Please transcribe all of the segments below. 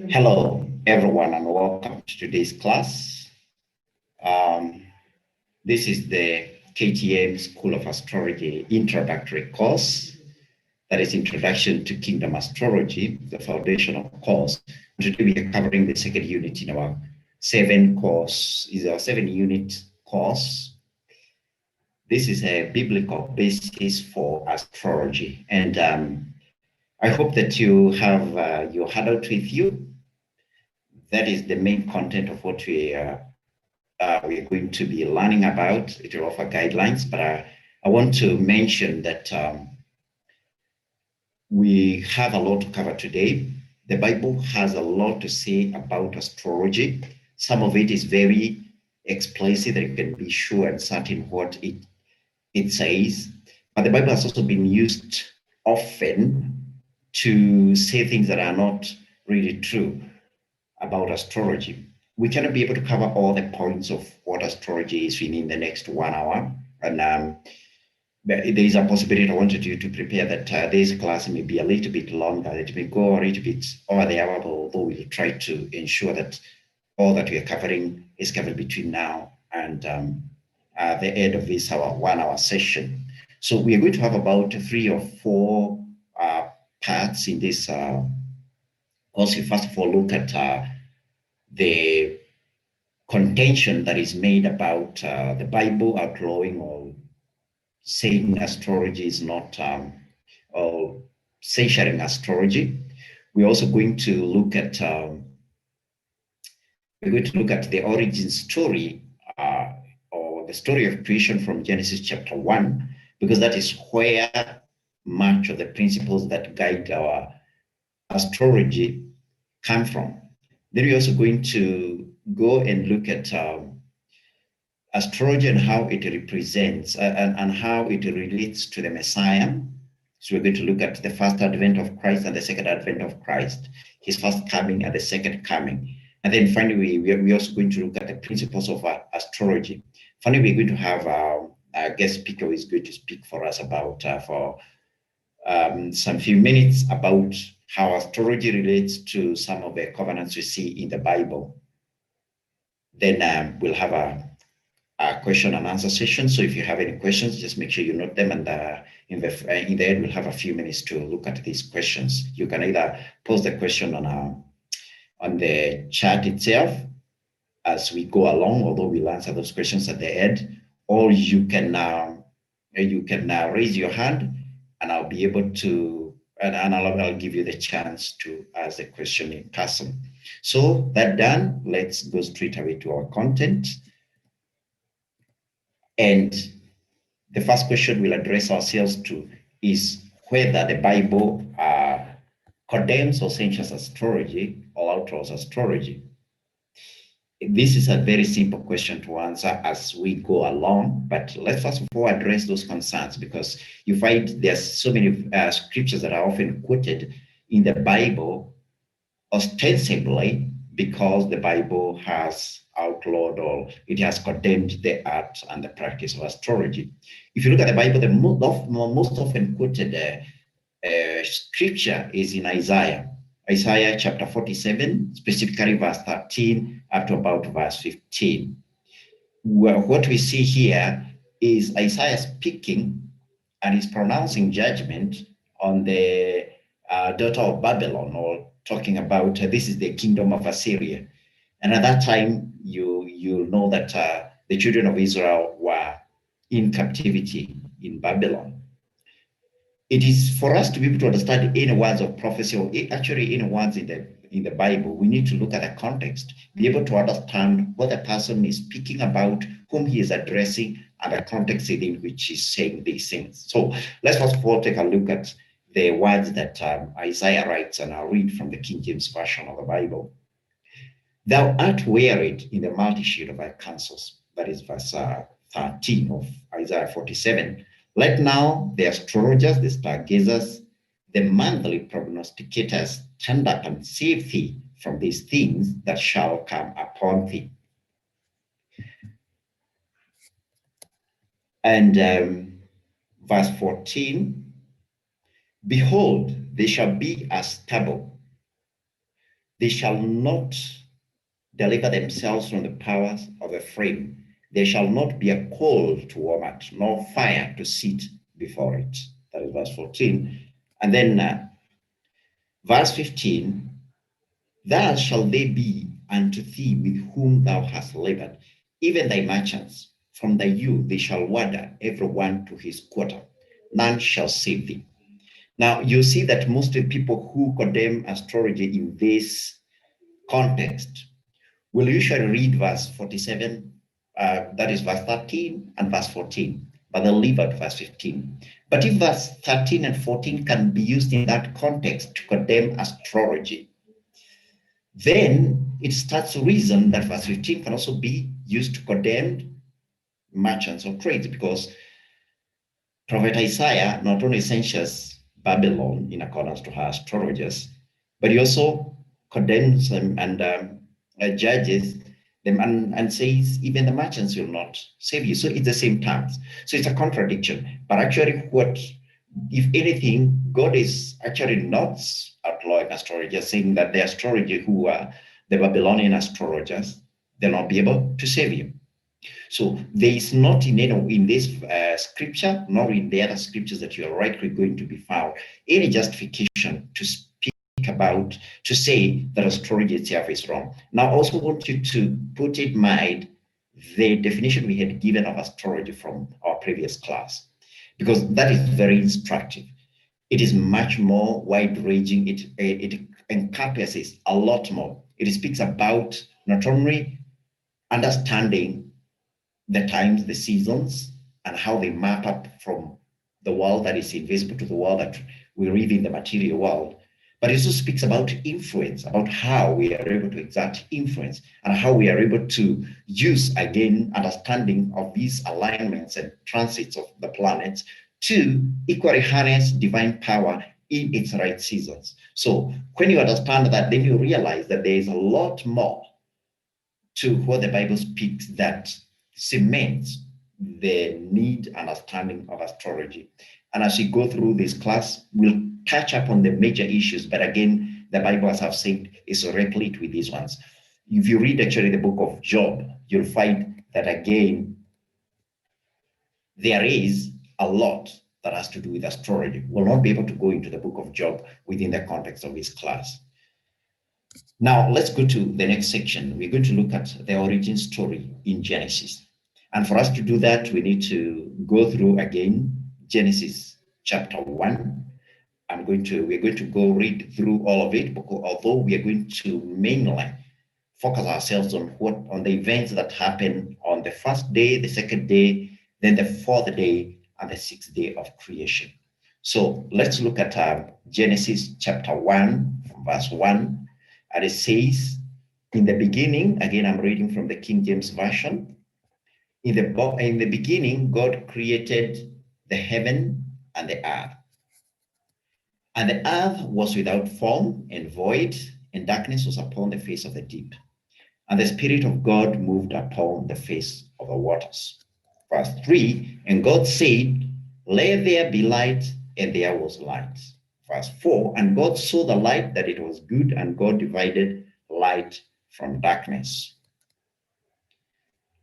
Hello, everyone, and welcome to today's class. Um, this is the KTM School of Astrology introductory course. That is Introduction to Kingdom Astrology, the foundational course. Today we are covering the second unit in our seven-unit course. This is a biblical basis for astrology, and I hope that you have your handout with you. That is the main content of what we're going to be learning about. It will offer guidelines, but I want to mention that we have a lot to cover today. The Bible has a lot to say about astrology. Some of it is very explicit, that you can be sure and certain what it says. But the Bible has also been used often to say things that are not really true about astrology. We cannot be able to cover all the points of what astrology is within the next 1 hour. And there is a possibility I wanted you to prepare that this class may be a little bit longer. It may go a little bit over the hour, although we'll try to ensure that all that we are covering is covered between now and the end of this 1 hour session. So we are going to have about 3 or 4 parts in this course. We first of all look at the contention that is made about the Bible outlawing or saying astrology is not, or censoring astrology. We're also going to look at the origin story or the story of creation from Genesis chapter 1, because that is where much of the principles that guide our astrology come from. Then we're also going to go and look at astrology and how it represents and how it relates to the Messiah. So we're going to look at the first advent of Christ and the second advent of Christ, his first coming and the second coming. And then finally, we're also going to look at the principles of astrology. Finally, we're going to have a guest speaker who is going to speak for us about, for some few minutes, about how astrology relates to some of the covenants we see in the Bible. Then we'll have a question and answer session. So if you have any questions, just make sure you note them, and in the end, we'll have a few minutes to look at these questions. You can either post the question on the chat itself as we go along, although we'll answer those questions at the end, or you can raise your hand, and I'll be able to, and I'll give you the chance to ask the question in person. So that done, let's go straight away to our content. And the first question we'll address ourselves to is whether the Bible condemns or censures astrology or outlaws astrology. This is a very simple question to answer as we go along, but let's first of all address those concerns, because you find there's so many scriptures that are often quoted in the Bible ostensibly because the Bible has outlawed or it has condemned the art and the practice of astrology. If you look at the Bible, the most often quoted scripture is in Isaiah chapter 47, specifically verse 13 up to about verse 15. What we see here is Isaiah speaking, and he's pronouncing judgment on the daughter of Babylon, or talking about this is the kingdom of Assyria. And at that time, you know that the children of Israel were in captivity in Babylon. It is for us to be able to understand any words of prophecy, or actually any words in the Bible, we need to look at the context, be able to understand what the person is speaking about, whom he is addressing, and the context in which he's saying these things. So let's first of all take a look at the words that Isaiah writes, and I'll read from the King James Version of the Bible. Thou art wearied in the multitude of thy counsels. That is verse 13 of Isaiah 47. Let now the astrologers, the stargazers, the monthly prognosticators stand up and save thee from these things that shall come upon thee. And verse 14, behold, they shall be as stubble, They shall not deliver themselves from the powers of a frame. There shall not be a coal to warm at, nor fire to sit before it. That is verse 14. And then verse 15, thus shall they be unto thee with whom thou hast labored, even thy merchants. From thy youth they shall wander, every one to his quarter. None shall save thee. Now, you see that most of the people who condemn astrology in this context will usually read verse 47, that is verse 13 and verse 14, but they'll leave out verse 15. But if verse 13 and 14 can be used in that context to condemn astrology, then it starts to reason that verse 15 can also be used to condemn merchants of trades, because Prophet Isaiah not only censures Babylon in accordance to her astrologers, but he also condemns them and judges them and says even the merchants will not save you. So it's the same terms. So it's a contradiction. But actually, what, if anything, God is actually not outlawing astrology, saying that the astrologer who are the Babylonian astrologers, they'll not be able to save you. So there is not in this scripture, nor in the other scriptures that you are rightly going to be found, any justification to speak about, to say that astrology itself is wrong. Now, I also want you to put in mind the definition we had given of astrology from our previous class, because that is very instructive. It is much more wide-ranging. It encompasses a lot more. It speaks about not only understanding the times, the seasons, and how they map up from the world that is invisible to the world that we live in, the material world. But it also speaks about influence, about how we are able to exert influence and how we are able to use, again, understanding of these alignments and transits of the planets to equally harness divine power in its right seasons. So when you understand that, then you realize that there is a lot more to what the Bible speaks that cements the need and understanding of astrology. And as we go through this class, we'll catch up on the major issues. But again, the Bible, as I've said, is replete with these ones. If you read actually the book of Job, you'll find that again, there is a lot that has to do with astrology. We'll not be able to go into the book of Job within the context of this class. Now, let's go to the next section. We're going to look at the origin story in Genesis. And for us to do that, we need to go through again Genesis chapter 1. We're going to go read through all of it, because although we are going to mainly focus ourselves on the events that happen on the first day, the second day, then the fourth day, and the sixth day of creation. So let's look at Genesis chapter 1, verse 1. And it says, in the beginning, again, I'm reading from the King James Version. In the beginning, God created the heaven and the earth. And the earth was without form and void, and darkness was upon the face of the deep. And the Spirit of God moved upon the face of the waters. Verse 3, and God said, let there be light, and there was light. Verse 4, and God saw the light that it was good, and God divided light from darkness.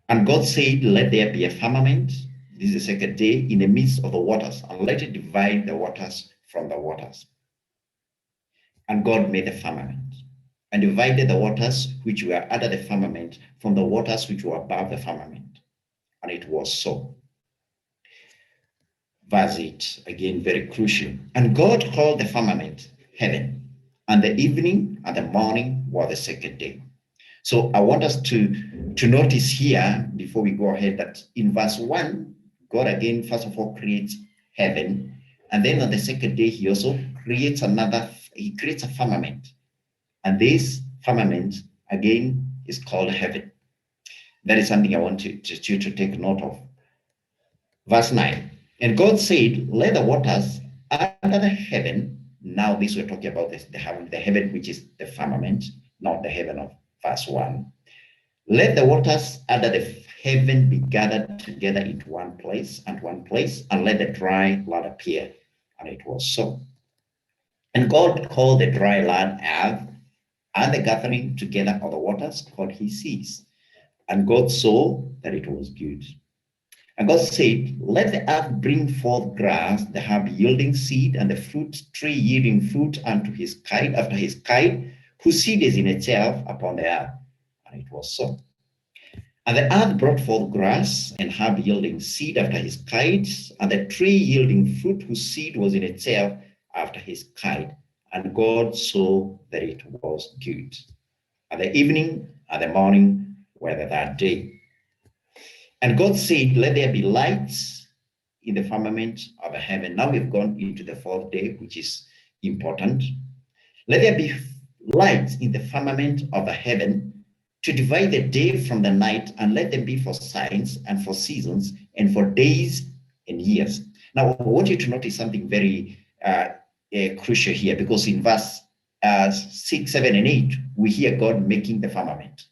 And God said, let there be a firmament, this is the second day, in the midst of the waters, and let it divide the waters from the waters. And God made the firmament, and divided the waters which were under the firmament from the waters which were above the firmament. And it was so. Verse 8, again, very crucial. And God called the firmament heaven, and the evening and the morning were the second day. So I want us to notice here, before we go ahead, that in verse 1, God again, first of all, creates heaven. And then on the second day, he also creates a firmament. And this firmament, again, is called heaven. That is something I want you to take note of. Verse 9, and God said, let the waters under the heaven, now this we're talking about the heaven, which is the firmament, not the heaven of verse 1. Let the waters under the heaven be gathered together into one place, and let the dry land appear. And it was so. And God called the dry land earth, and the gathering together of the waters called he seas. And God saw that it was good. And God said, let the earth bring forth grass, the herb yielding seed, and the fruit tree yielding fruit unto his kind, after his kind, whose seed is in itself upon the earth. And it was so. And the earth brought forth grass, and herb yielding seed after his kind, and the tree yielding fruit, whose seed was in itself after his kind. And God saw that it was good. And the evening and the morning were the third day. And God said, let there be lights in the firmament of the heaven. Now we've gone into the fourth day, which is important. Let there be lights in the firmament of the heaven to divide the day from the night, and let them be for signs and for seasons and for days and years. Now, I want you to notice something very crucial here, because in verse 6, 7, and 8, we hear God making the firmament.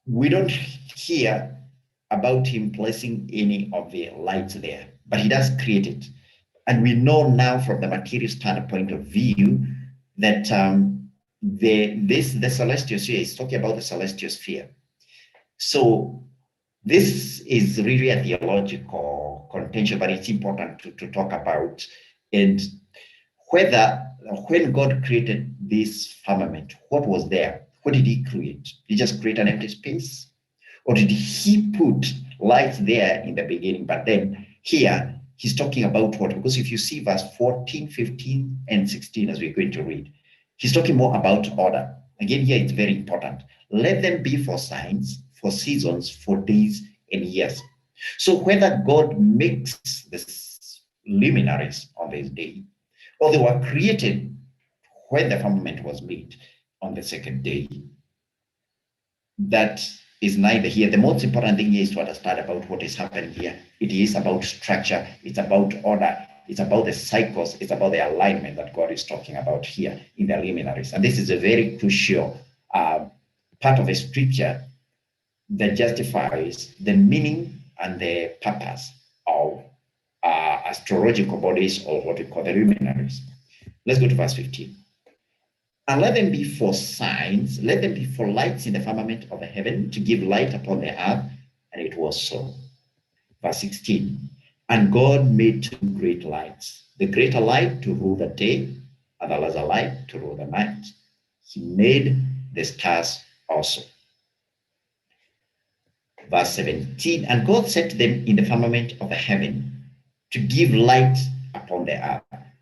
We don't hear about him placing any of the lights there, but he does create it. And we know now from the material standpoint of view that the celestial sphere is talking about the celestial sphere. So this is really a theological contention, but it's important to talk about. And whether when God created this firmament, what was there? What did he create? Did he just create an empty space? Or did he put lights there in the beginning? But then here, he's talking about what? Because if you see verse 14, 15, and 16, as we're going to read, he's talking more about order. Again, here it's very important. Let them be for signs, for seasons, for days and years. So whether God makes the luminaries on this day, or they were created when the firmament was made on the second day, that is neither here. The most important thing here is to understand about what is happening here. It is about structure, it's about order, it's about the cycles, it's about the alignment that God is talking about here in the luminaries. And this is a very crucial part of the scripture that justifies the meaning and the purpose of astrological bodies, or what we call the luminaries. Let's go to verse 15. And let them be for signs, let them be for lights in the firmament of the heaven, to give light upon the earth. And it was so. Verse 16. And God made two great lights, the greater light to rule the day, and the lesser light to rule the night. He made the stars also. Verse 17. And God set them in the firmament of the heaven to give light upon the earth.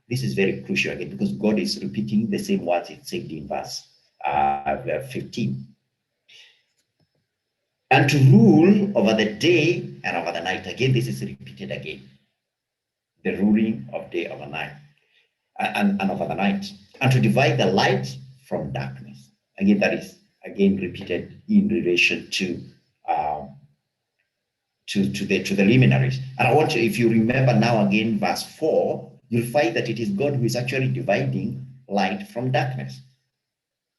This is very crucial again, because God is repeating the same words it said in verse 15. And to rule over the day and over the night. Again, this is repeated again. The ruling of day over night and over the night. And to divide the light from darkness. Again, that is again repeated in relation to the luminaries. And I want you, if you remember now again, verse 4, you'll find that it is God who is actually dividing light from darkness.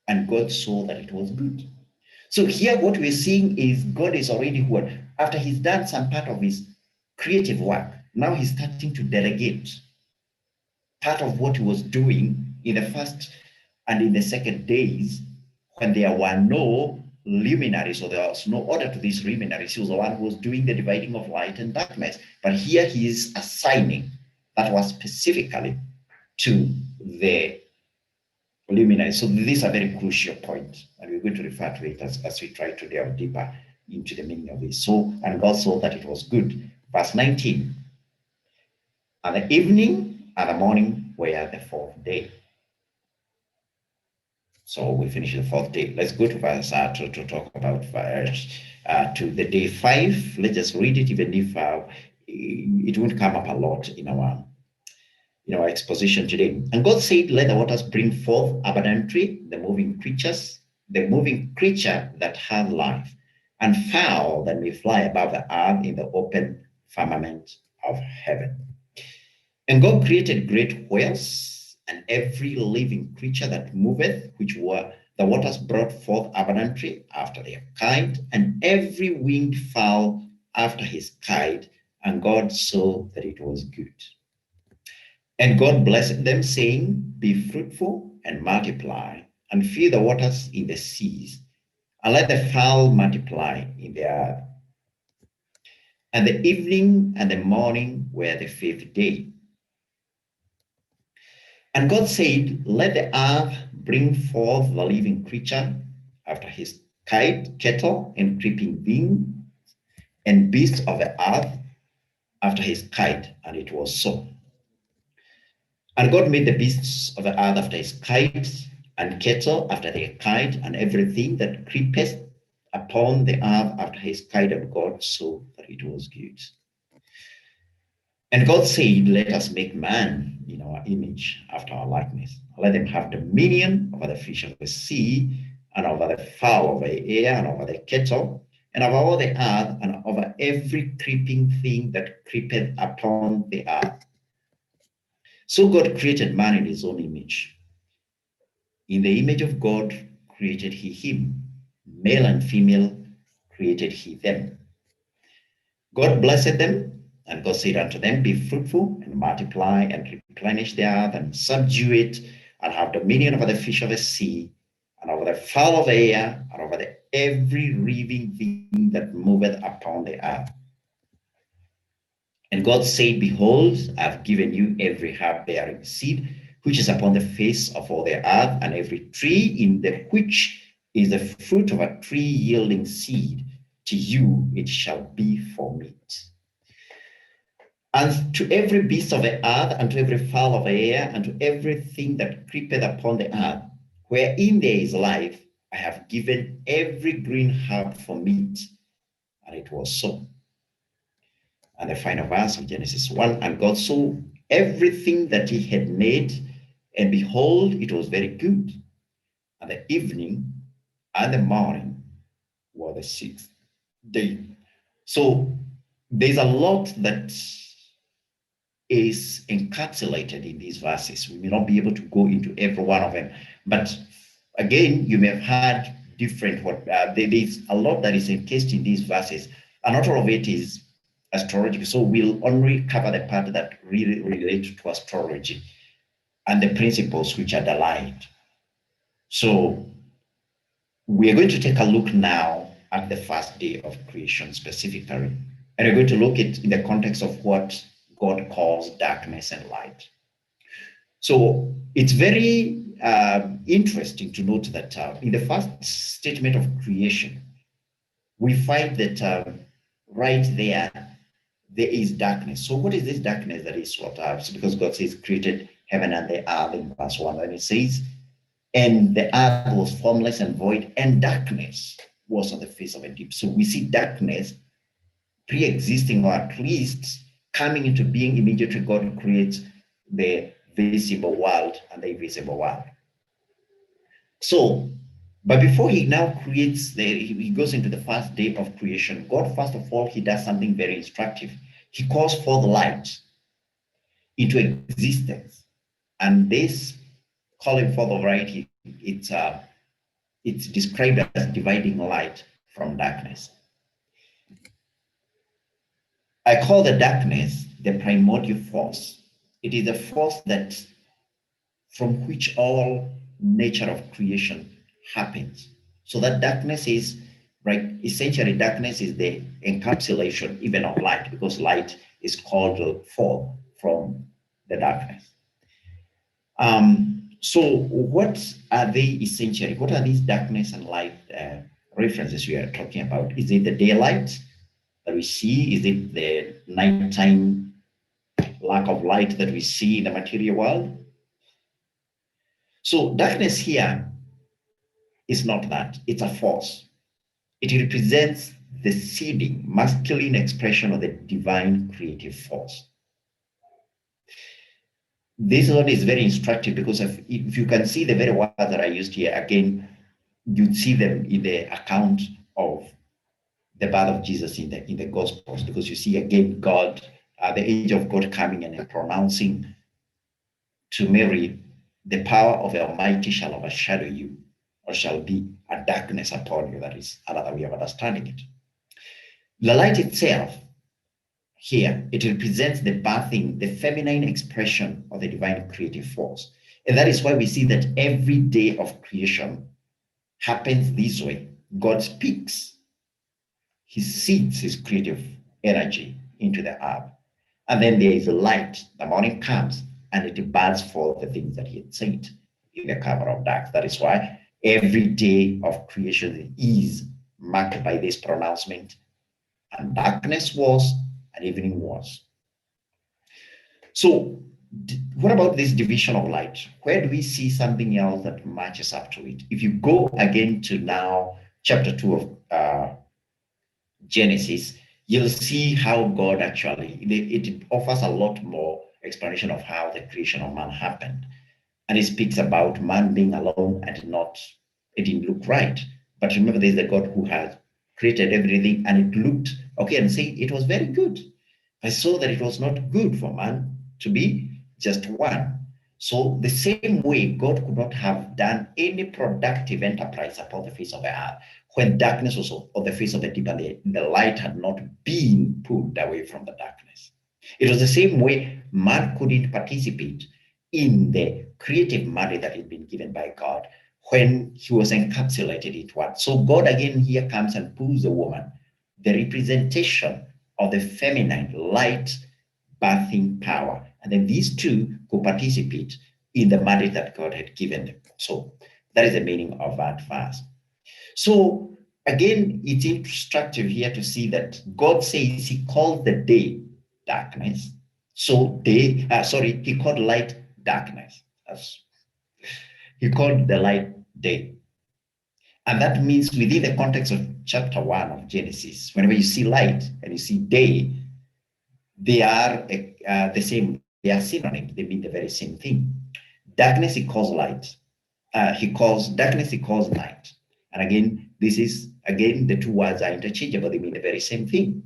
And God saw that it was good. So here what we're seeing is God is already what? After he's done some part of his creative work, now he's starting to delegate part of what he was doing in the first and in the second days, when there were no luminaries, or there was no order to these luminaries. He was the one who was doing the dividing of light and darkness. But here he is assigning that was specifically to the luminaries. So these are very crucial points, and we're going to refer to it as we try to delve deeper into the meaning of this. So, and God saw that it was good. Verse 19. And the evening and the morning were the fourth day. So we finish the fourth day. Let's go to verse to talk about to the day 5. Let's just read it, even if it won't come up a lot in our exposition today. And God said, let the waters bring forth abundantly the moving creatures, the moving creature that has life, and fowl that may fly above the earth in the open firmament of heaven. And God created great whales and every living creature that moveth, which were the waters brought forth abundantly after their kind, and every winged fowl after his kind. And God saw that it was good. And God blessed them, saying, be fruitful and multiply, and fill the waters in the seas, and let the fowl multiply in the earth. And the evening and the morning were the fifth day. And God said, let the earth bring forth the living creature after his kind, cattle and creeping thing, and beasts of the earth after his kind. And it was so. And God made the beasts of the earth after his kind, and cattle after their kind, and everything that creepeth upon the earth after his kind. And God saw that it was good. And God said, let us make man in our image, after our likeness. Let them have dominion over the fish of the sea, and over the fowl of the air, and over the cattle, and over all the earth, and over every creeping thing that creepeth upon the earth. So God created man in his own image. In the image of God created he him. Male and female created he them. God blessed them, and God said unto them, be fruitful and multiply and replenish the earth and subdue it, and have dominion over the fish of the sea, and over the fowl of the air, and over every living thing that moveth upon the earth. And God said, behold, I have given you every herb bearing seed, which is upon the face of all the earth, and every tree in the which is the fruit of a tree yielding seed. To you it shall be for meat. And to every beast of the earth, and to every fowl of the air, and to everything that creepeth upon the earth, wherein there is life, I have given every green herb for meat. And it was so. And the final verse of Genesis 1, and God saw everything that he had made, and behold, it was very good. And the evening and the morning were the sixth day. So there's a lot that is encapsulated in these verses. We may not be able to go into every one of them, but again, you may have had different, there's a lot that is encased in these verses, and not all of it is astrology. So we'll only cover the part that really relate to astrology and the principles which are underlined. So we are going to take a look now at the first day of creation specifically, and we're going to look at in the context of what God calls darkness and light. So it's very interesting to note that in the first statement of creation, we find that right there is darkness. So what is this darkness that is what so because God says created heaven and the earth in verse 1, and it says, and the earth was formless and void, and darkness was on the face of the deep. So we see darkness pre-existing, or at least coming into being immediately God creates the visible world and the invisible world. So, but before he now creates, he goes into the first day of creation, God, first of all, he does something very instructive. He calls forth light into existence. And this calling forth of light, it's described as dividing light from darkness. I call the darkness the primordial force. It is the force that from which all nature of creation happens. So that darkness is, right, essentially darkness is the encapsulation even of light, because light is called forth from the darkness. So what are they essentially? What are these darkness and light references we are talking about? Is it the daylight that we see? Is it the nighttime lack of light that we see in the material world? So darkness here is not that. It's a force. It represents the seeding, masculine expression of the divine creative force. This one is very instructive because if you can see the very words that I used here, again, you'd see them in the account of the birth of Jesus in the Gospels, because you see again God, the angel of God coming and pronouncing to Mary, the power of the Almighty shall overshadow you, or shall be a darkness upon you. That is another way of understanding it. The light itself here, it represents the birthing, the feminine expression of the divine creative force. And that is why we see that every day of creation happens this way. God speaks. He seeds his creative energy into the earth. And then there is a light. The morning comes and it births forth the things that he had said in the cover of dark. That is why every day of creation is marked by this pronouncement. And darkness was, and evening was. So what about this division of light? Where do we see something else that matches up to it? If you go again to now chapter 2 of Genesis, you'll see how God actually, it offers a lot more explanation of how the creation of man happened. And it speaks about man being alone and it didn't look right. But remember, there's the God who has created everything and it looked okay, and say it was very good. I saw that it was not good for man to be just one. So the same way, God could not have done any productive enterprise upon the face of the earth when darkness was on the face of the deep and the light had not been pulled away from the darkness. It was the same way man couldn't participate in the creative mandate that had been given by God when he was encapsulated in one. So God again here comes and pulls the woman, the representation of the feminine light birthing power. And then these two could participate in the mandate that God had given them. So that is the meaning of that verse. So again, it's instructive here to see that God says he called the day darkness. So he called light darkness. He called the light day. And that means within the context of chapter 1 of Genesis, whenever you see light and you see day, they are the same, they are synonyms, they mean the very same thing. Darkness he calls light. Darkness he calls night. And again, the two words are interchangeable, they mean the very same thing.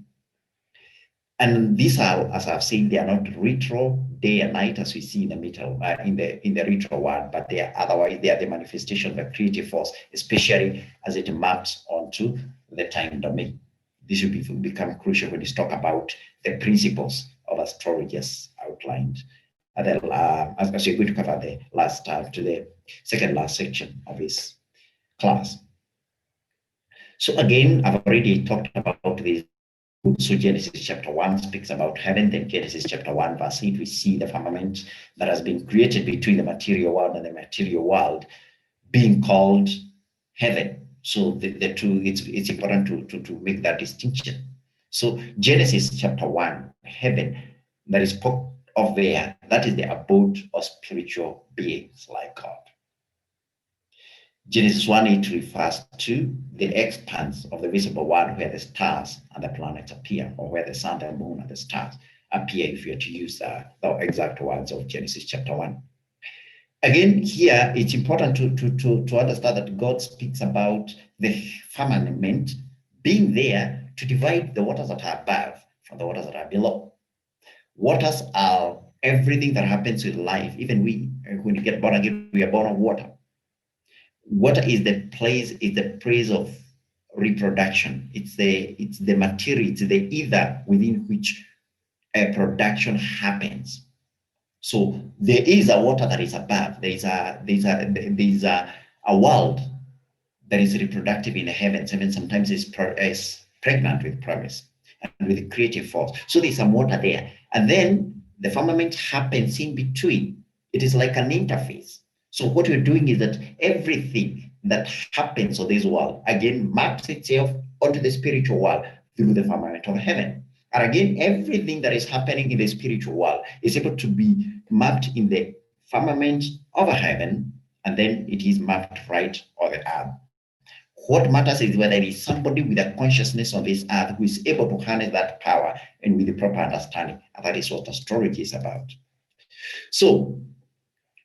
And these are, as I've said, they are not literal day and night as we see in the middle, in the literal word, but they are the manifestation of the creative force, especially as it maps onto the time domain. This will become crucial when we talk about the principles of astrology as outlined. As we're going to cover the second last section of this class. So again, I've already talked about this. So Genesis chapter 1 speaks about heaven. Then Genesis chapter 1 verse 8, we see the firmament that has been created between the material world and the material world being called heaven. So the two, it's important to make that distinction. So Genesis chapter 1, heaven, that is spoke of there, that is the abode of spiritual beings like God. Genesis 1:8 refers to the expanse of the visible world where the stars and the planets appear, or where the sun, the moon, and the stars appear, if you are to use the exact words of Genesis chapter 1. Again, here it's important to understand that God speaks about the firmament being there to divide the waters that are above from the waters that are below. Waters are everything that happens with life. Even when you get born again, we are born of water. Water is the place of reproduction. It's the material, it's the ether within which a production happens. So there is a water that is above. There is a world that is reproductive in the heavens. Heaven sometimes is pregnant with promise and with creative force. So there's some water there. And then the firmament happens in between. It is like an interface. So what we're doing is that everything that happens on this world, again, maps itself onto the spiritual world through the firmament of heaven. And again, everything that is happening in the spiritual world is able to be mapped in the firmament of heaven, and then it is mapped right on the earth. What matters is whether it is somebody with a consciousness on this earth who is able to harness that power and with the proper understanding. And that is what astrology is about. So,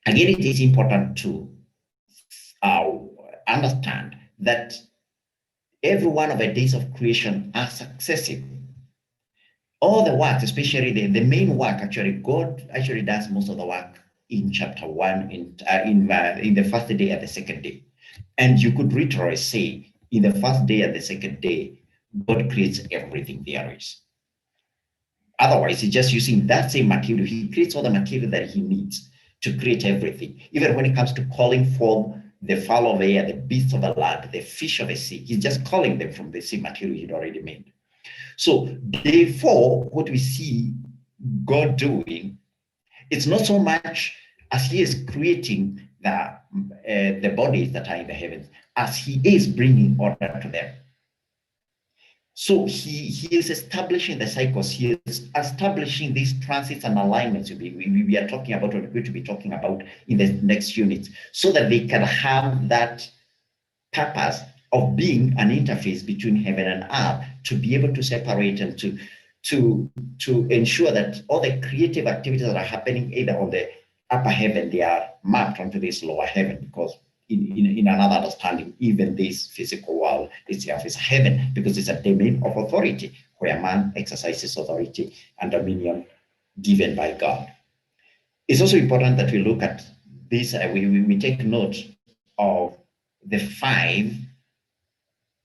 again, it is important to understand that every one of the days of creation are successive. All the works, especially the main work, actually, God actually does most of the work in chapter 1, in the first day and the second day. And you could literally say, in the first day and the second day, God creates everything there is. Otherwise, he's just using that same material. He creates all the material that he needs to create everything. Even when it comes to calling forth the fowl of the air, the beasts of the land, the fish of the sea, he's just calling them from the same material he'd already made. So therefore, what we see God doing, it's not so much as he is creating the bodies that are in the heavens, as he is bringing order to them. So he is establishing the cycles. He is establishing these transits and alignments we are talking about, or we're going to be talking about in the next unit, so that they can have that purpose of being an interface between heaven and earth, to be able to separate and to ensure that all the creative activities that are happening either on the upper heaven, they are mapped onto this lower heaven, because in another understanding, even this physical world itself is heaven, because it's a domain of authority where man exercises authority and dominion given by God. It's also important that we look at this, we take note of the 5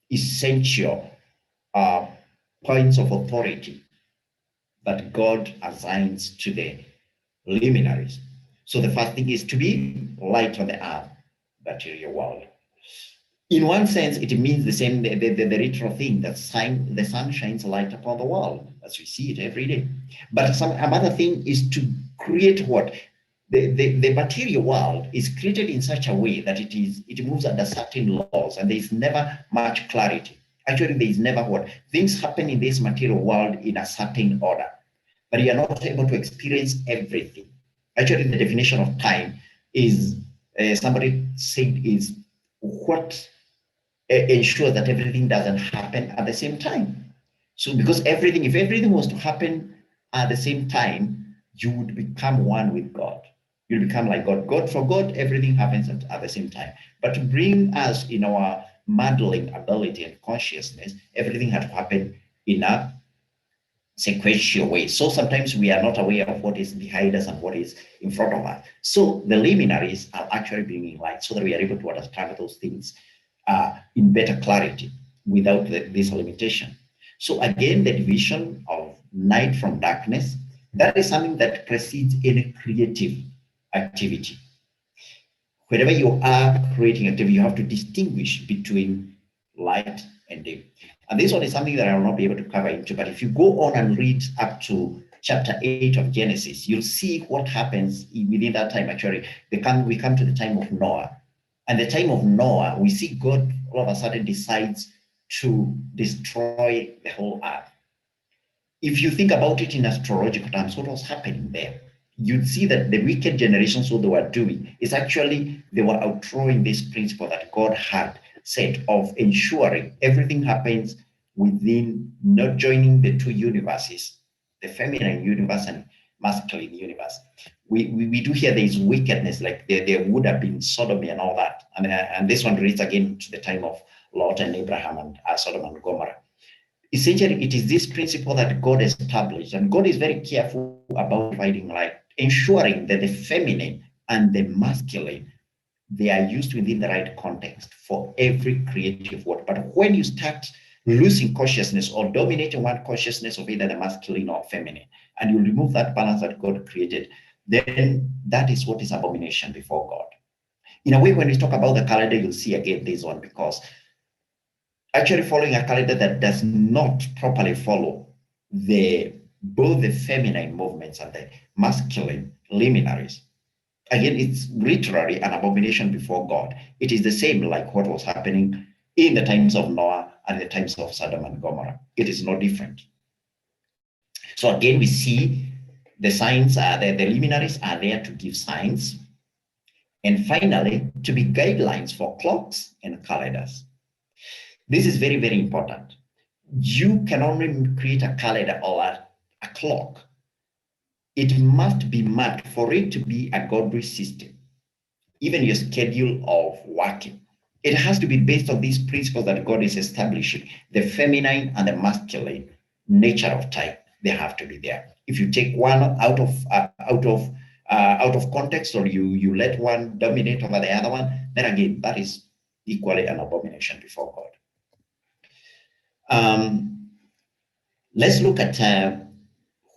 essential points of authority that God assigns to the luminaries. So the first thing is to be light on the earth, material world. In one sense, it means the same, the literal thing, that the sun shines light upon the world, as we see it every day. But another thing is to create what? The material world is created in such a way that it moves under certain laws, and there is never much clarity. Actually, there is never what? Things happen in this material world in a certain order, but you are not able to experience everything. Actually, the definition of time is, somebody said, is what ensures that everything doesn't happen at the same time. So because if everything was to happen at the same time, you would become one with God. You'll become like God. For God, everything happens at the same time. But to bring us in our modeling ability and consciousness, everything had to happen in a sequential way. So sometimes we are not aware of what is behind us and what is in front of us. So the luminaries are actually bringing light, so that we are able to understand those things in better clarity without this limitation. So again, the division of night from darkness, that is something that precedes any creative activity. Wherever you are creating activity, you have to distinguish between light and day. And this one is something that I will not be able to cover into, but if you go on and read up to chapter 8 of Genesis, you'll see what happens within that time. Actually, we come to the time of Noah. And the time of Noah, we see God all of a sudden decides to destroy the whole earth. If you think about it in astrological terms, what was happening there? You'd see that the wicked generations, what they were doing is actually they were outthrowing this principle that God had set of ensuring everything happens within, not joining the two universes, the feminine universe and masculine universe. We do hear there is wickedness, like there would have been sodomy and all that. And this one relates again to the time of Lot and Abraham and Sodom and Gomorrah. Essentially, it is this principle that God established, and God is very careful about dividing light, ensuring that the feminine and the masculine, they are used within the right context for every creative work. But when you start losing consciousness or dominating one consciousness of either the masculine or feminine, and you remove that balance that God created, then that is what is abomination before God. In a way, when we talk about the calendar, you'll see again this one, because actually following a calendar that does not properly follow both the feminine movements and the masculine luminaries, again, it's literally an abomination before God. It is the same like what was happening in the times of Noah and the times of Sodom and Gomorrah. It is no different. So again, we see the signs, the luminaries are there to give signs. And finally, to be guidelines for clocks and calendars. This is very, very important. You can only create a calendar or a clock. It must be marked for it to be a godly system. Even your schedule of working, it has to be based on these principles that God is establishing. The feminine and the masculine nature of time, they have to be there. If you take one out of context, or you let one dominate over the other one, then again, that is equally an abomination before God. Let's look at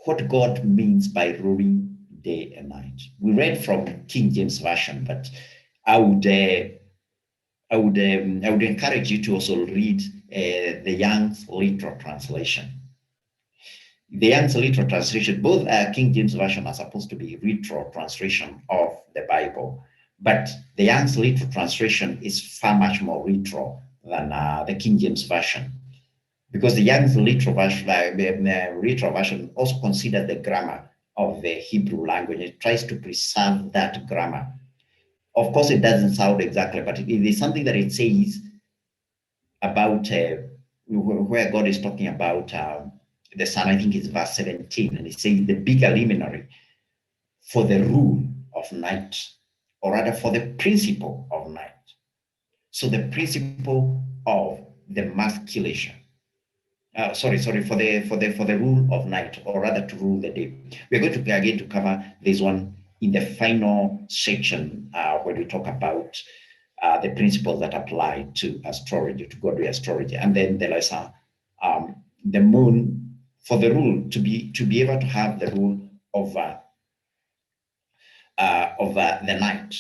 what God means by ruling day and night. We read from King James Version, but I would encourage you to also read the Young's Literal Translation. The Young's Literal Translation, both King James Version are supposed to be literal translation of the Bible, but the Young's Literal Translation is far much more literal than the King James Version, because the Young's Literal Version also considers the grammar of the Hebrew language. It tries to preserve that grammar. Of course, it doesn't sound exactly, but it is something that it says about where God is talking about the sun. I think it's verse 17, and it says the bigger luminary for the rule of night, or rather for the principle of night. So the principle of the masculation. For the rule of night, or rather to rule the day. We're going to again to cover this one in the final section when we talk about the principles that apply to astrology, to godly astrology, and then there is the moon for the rule to be able to have the rule over the night.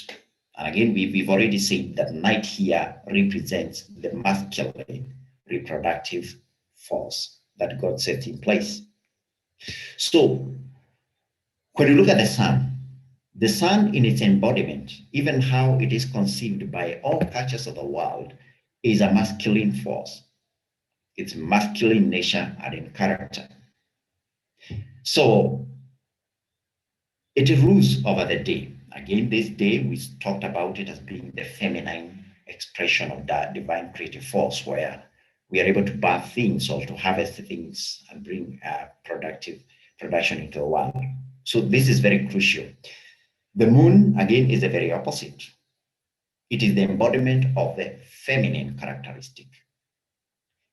And again, we've already said that night here represents the masculine reproductive force that God set in place. So when you look at the sun in its embodiment, even how it is conceived by all cultures of the world, is a masculine force. It's masculine nature and in character. So it rules over the day. Again, this day we talked about it as being the feminine expression of that divine creative force, where we are able to birth things or to harvest things and bring productive production into the world. So this is very crucial. The moon, again, is the very opposite. It is the embodiment of the feminine characteristic,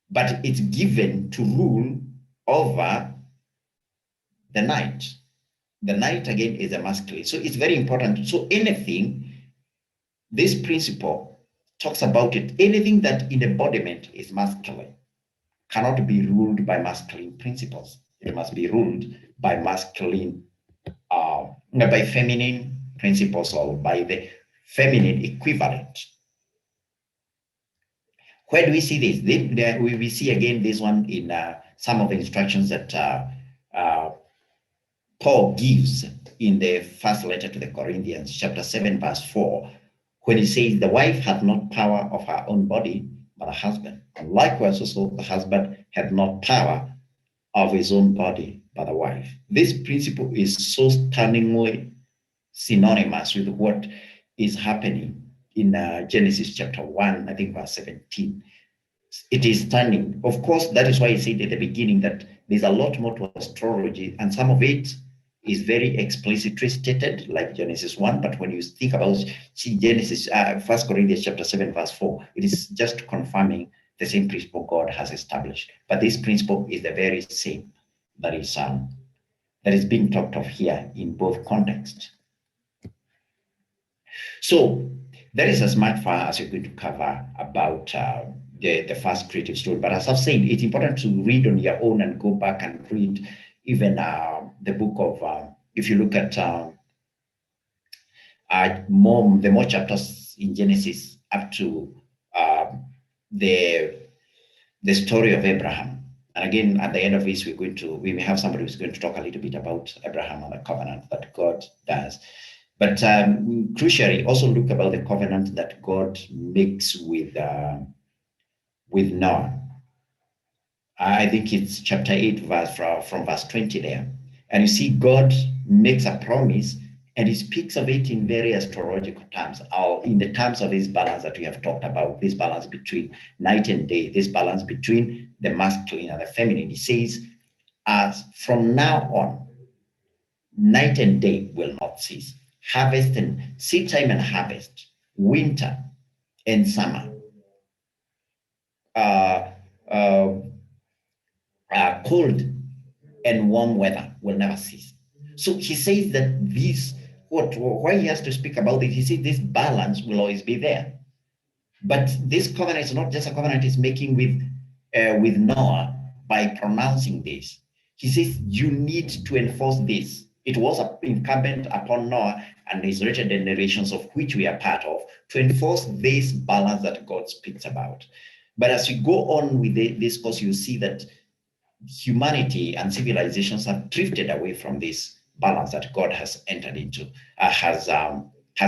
but it's given to rule over the night. The night, again, is a masculine. So it's very important. So anything, this principle talks about it, anything that in embodiment is masculine cannot be ruled by masculine principles. It must be ruled by masculine, by feminine principles, or by the feminine equivalent. Where do we see this? We see again this one in some of the instructions that Paul gives in the first letter to the Corinthians, chapter 7, verse 4, when he says, the wife hath not power of her own body, but a husband. And likewise also the husband hath not power of his own body, but the wife. This principle is so stunningly synonymous with what is happening in Genesis chapter 1, I think verse 17. It is stunning. Of course, that is why I said at the beginning that there's a lot more to astrology, and some of it is very explicitly stated, like Genesis 1, but when you think about Genesis, 1 Corinthians chapter 7, verse 4, it is just confirming the same principle God has established. But this principle is the very same that is being talked of here in both contexts. So that is as much far as we're going to cover about the first creative story. But as I've said, it's important to read on your own and go back and read even the book of, if you look at the more chapters in Genesis up to the story of Abraham. And again, at the end of this, we may have somebody who's going to talk a little bit about Abraham and the covenant that God does. But crucially, also look about the covenant that God makes with Noah. I think it's chapter 8, from verse 20 there. And you see God makes a promise, and he speaks of it in very astrological terms, or in the terms of this balance that we have talked about, this balance between night and day, this balance between the masculine and the feminine. He says, as from now on, night and day will not cease. Harvest and seed time and harvest, winter and summer, cold and warm weather will never cease. So he says that why he has to speak about it, he says this balance will always be there. But this covenant is not just a covenant he's making with Noah by pronouncing this. He says you need to enforce this It was incumbent upon Noah and his later generations, of which we are part of, to enforce this balance that God speaks about. But as we go on with this course, you see that humanity and civilizations have drifted away from this balance that God has entered into, has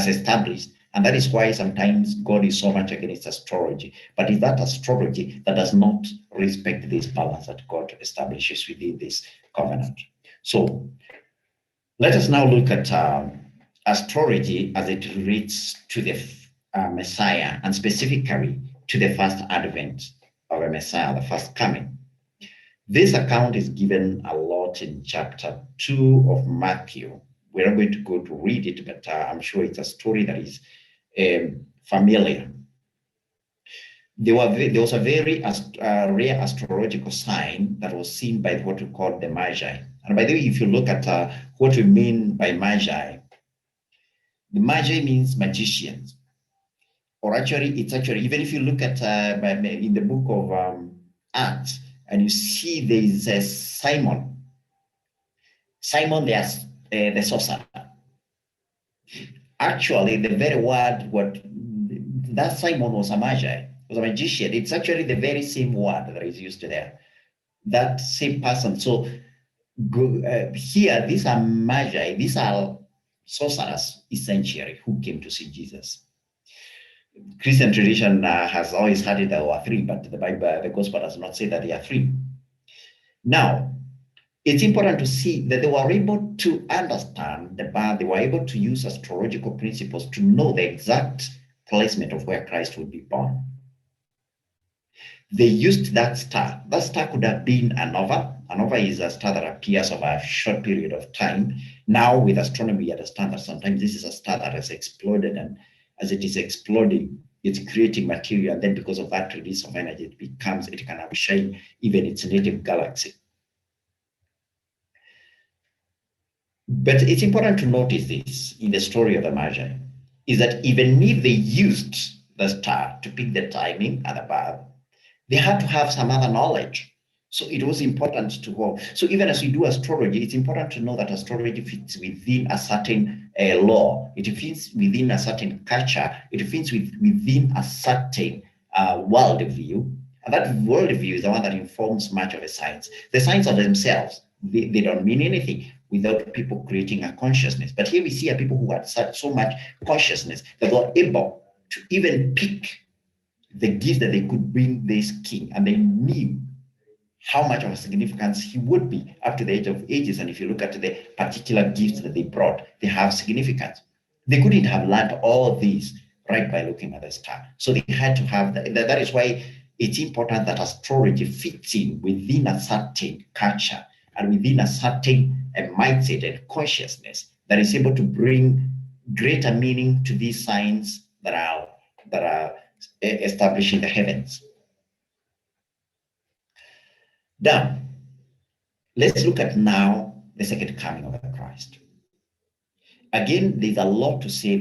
established. And that is why sometimes God is so much against astrology. But it's that astrology that does not respect this balance that God establishes within this covenant. So let us now look at astrology as it relates to the Messiah, and specifically to the first advent of a Messiah, the first coming. This account is given a lot in chapter 2 of Matthew. We're not going to go to read it, but I'm sure it's a story that is familiar. There was a very rare astrological sign that was seen by what we call the Magi. And by the way, if you look at what we mean by Magi, the Magi means magicians. Or actually, it's actually, even if you look at in the book of Acts, and you see there is a Simon, the sorcerer. Actually, the very word, that Simon was a Magi, was a magician. It's actually the very same word that is used there. That same person. So here, these are Magi, these are sorcerers, essentially, who came to see Jesus. Christian tradition has always had it there were three, but the Bible, the gospel does not say that there are three. Now, it's important to see that they were able to understand the birth, they were able to use astrological principles to know the exact placement of where Christ would be born. They used that star. That star could have been a nova. A nova is a star that appears over a short period of time. Now, with astronomy, we understand that sometimes this is a star that has exploded, and as it is exploding, it's creating material, and then because of that release of energy, it can outshine even its native galaxy. But it's important to notice this in the story of the Magi, is that even if they used the star to pick the timing and the birth, they had to have some other knowledge. So it was important to go. So even as we do astrology, it's important to know that astrology fits within a certain law. It fits within a certain culture. It fits within a certain worldview. And that worldview is the one that informs much of the science. The signs of themselves, they don't mean anything without people creating a consciousness. But here we see a people who had so much consciousness that they were able to even pick the gift that they could bring this king, and they knew how much of a significance he would be up to the age of ages. And if you look at the particular gifts that they brought, they have significance. They couldn't have learned all these right by looking at the star. So they had to have that. That is why it's important that astrology fits in within a certain culture and within a certain mindset and consciousness that is able to bring greater meaning to these signs that are established in the heavens. Now, let's look at now the second coming of the Christ. Again, there's a lot to say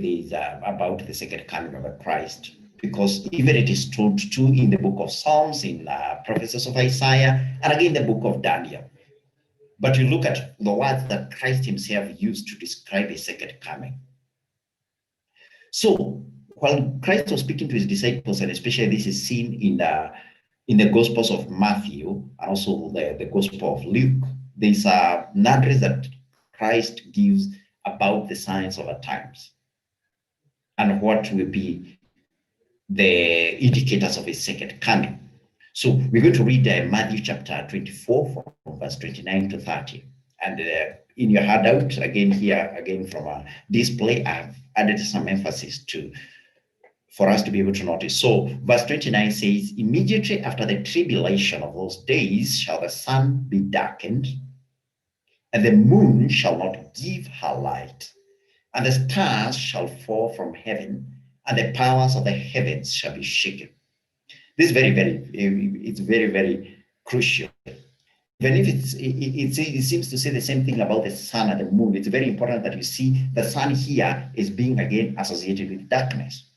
about the second coming of the Christ, because even it is told too in the book of Psalms, in prophecies of Isaiah, and again the book of Daniel. But you look at the words that Christ himself used to describe his second coming. So while Christ was speaking to his disciples, and especially this is seen in the Gospels of Matthew and also the Gospel of Luke, there's narratives that Christ gives about the signs of the times and what will be the indicators of his second coming. So we're going to read Matthew chapter 24 from verse 29 to 30. And in your handout, again from a display, I've added some emphasis for us to be able to notice. So verse 29 says, immediately after the tribulation of those days shall the sun be darkened, and the moon shall not give her light, and the stars shall fall from heaven, and the powers of the heavens shall be shaken. This is very, very crucial. Even if it seems to say the same thing about the sun and the moon, it's very important that you see the sun here is being again associated with darkness.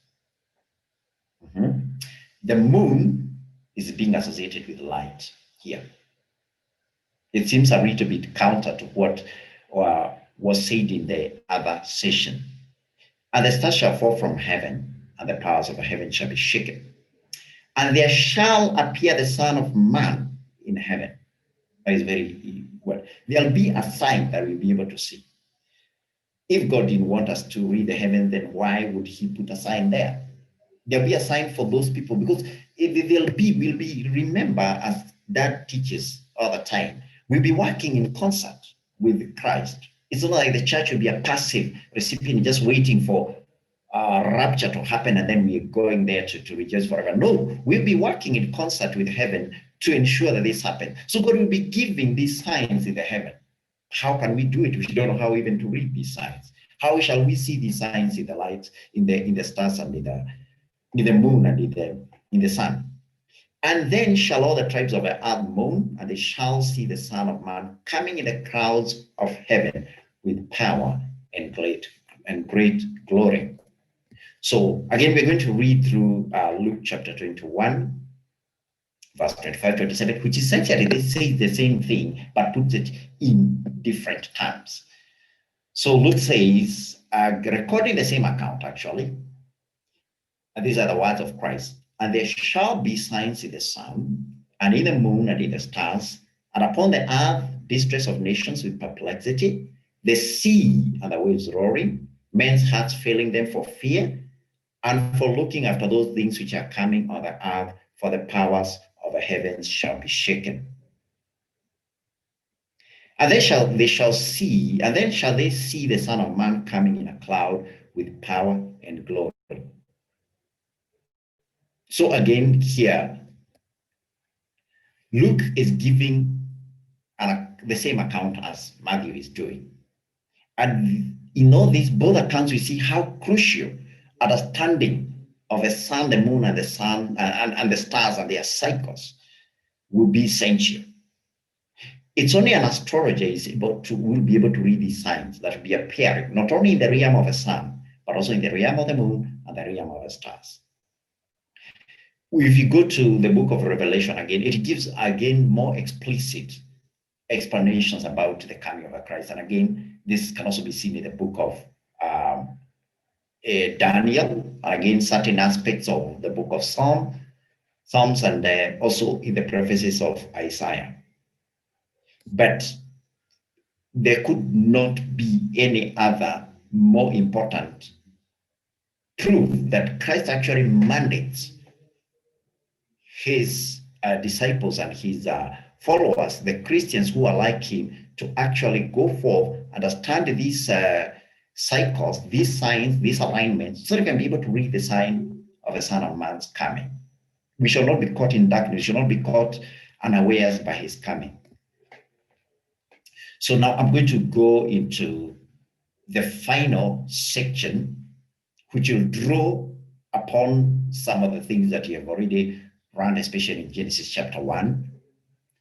The moon is being associated with light here. It seems a little bit counter to what was said in the other session. And the stars shall fall from heaven, and the powers of heaven shall be shaken. And there shall appear the Son of Man in heaven. That is very well. There'll be a sign that we'll be able to see. If God didn't want us to read the heaven, then why would he put a sign there? There'll be a sign for those people, because we'll be, remember, as Dad teaches all the time, we'll be working in concert with Christ. It's not like the church will be a passive recipient just waiting for rapture to happen and then we're going there to rejoice forever. No, we'll be working in concert with heaven to ensure that this happens. So God will be giving these signs in the heaven. How can we do it? We don't know how even to read these signs. How shall we see these signs in the lights, in the stars and in the moon and in the sun? And then shall all the tribes of the earth mourn, and they shall see the Son of Man coming in the clouds of heaven with power and great glory. So again, we're going to read through Luke chapter 21, verse 25, 27, which essentially they say the same thing, but puts it in different terms. So Luke says, recording the same account actually, and these are the words of Christ, and there shall be signs in the sun, and in the moon, and in the stars, and upon the earth distress of nations with perplexity, the sea and the waves roaring, men's hearts failing them for fear, and for looking after those things which are coming on the earth, for the powers of the heavens shall be shaken. And they shall see, and then shall they see the Son of Man coming in a cloud with power and glory. So again, here, Luke is giving the same account as Matthew is doing. And in all these, both accounts, we see how crucial understanding of the sun, the moon, and the sun, and the stars and their cycles will be essential. It's only an astrologer will be able to read these signs that will be appearing, not only in the realm of the sun, but also in the realm of the moon and the realm of the stars. If you go to the book of Revelation again, it gives again more explicit explanations about the coming of Christ. And again, this can also be seen in the book of Daniel, again, certain aspects of the book of Psalms, and also in the prophecies of Isaiah. But there could not be any other more important proof that Christ actually mandates his disciples and his followers, the Christians who are like him, to actually go forth, understand these cycles, these signs, these alignments, so they can be able to read the sign of the Son of Man's coming. We shall not be caught in darkness. We shall not be caught unawares by his coming. So now I'm going to go into the final section, which will draw upon some of the things that you have already run, especially in Genesis chapter 1.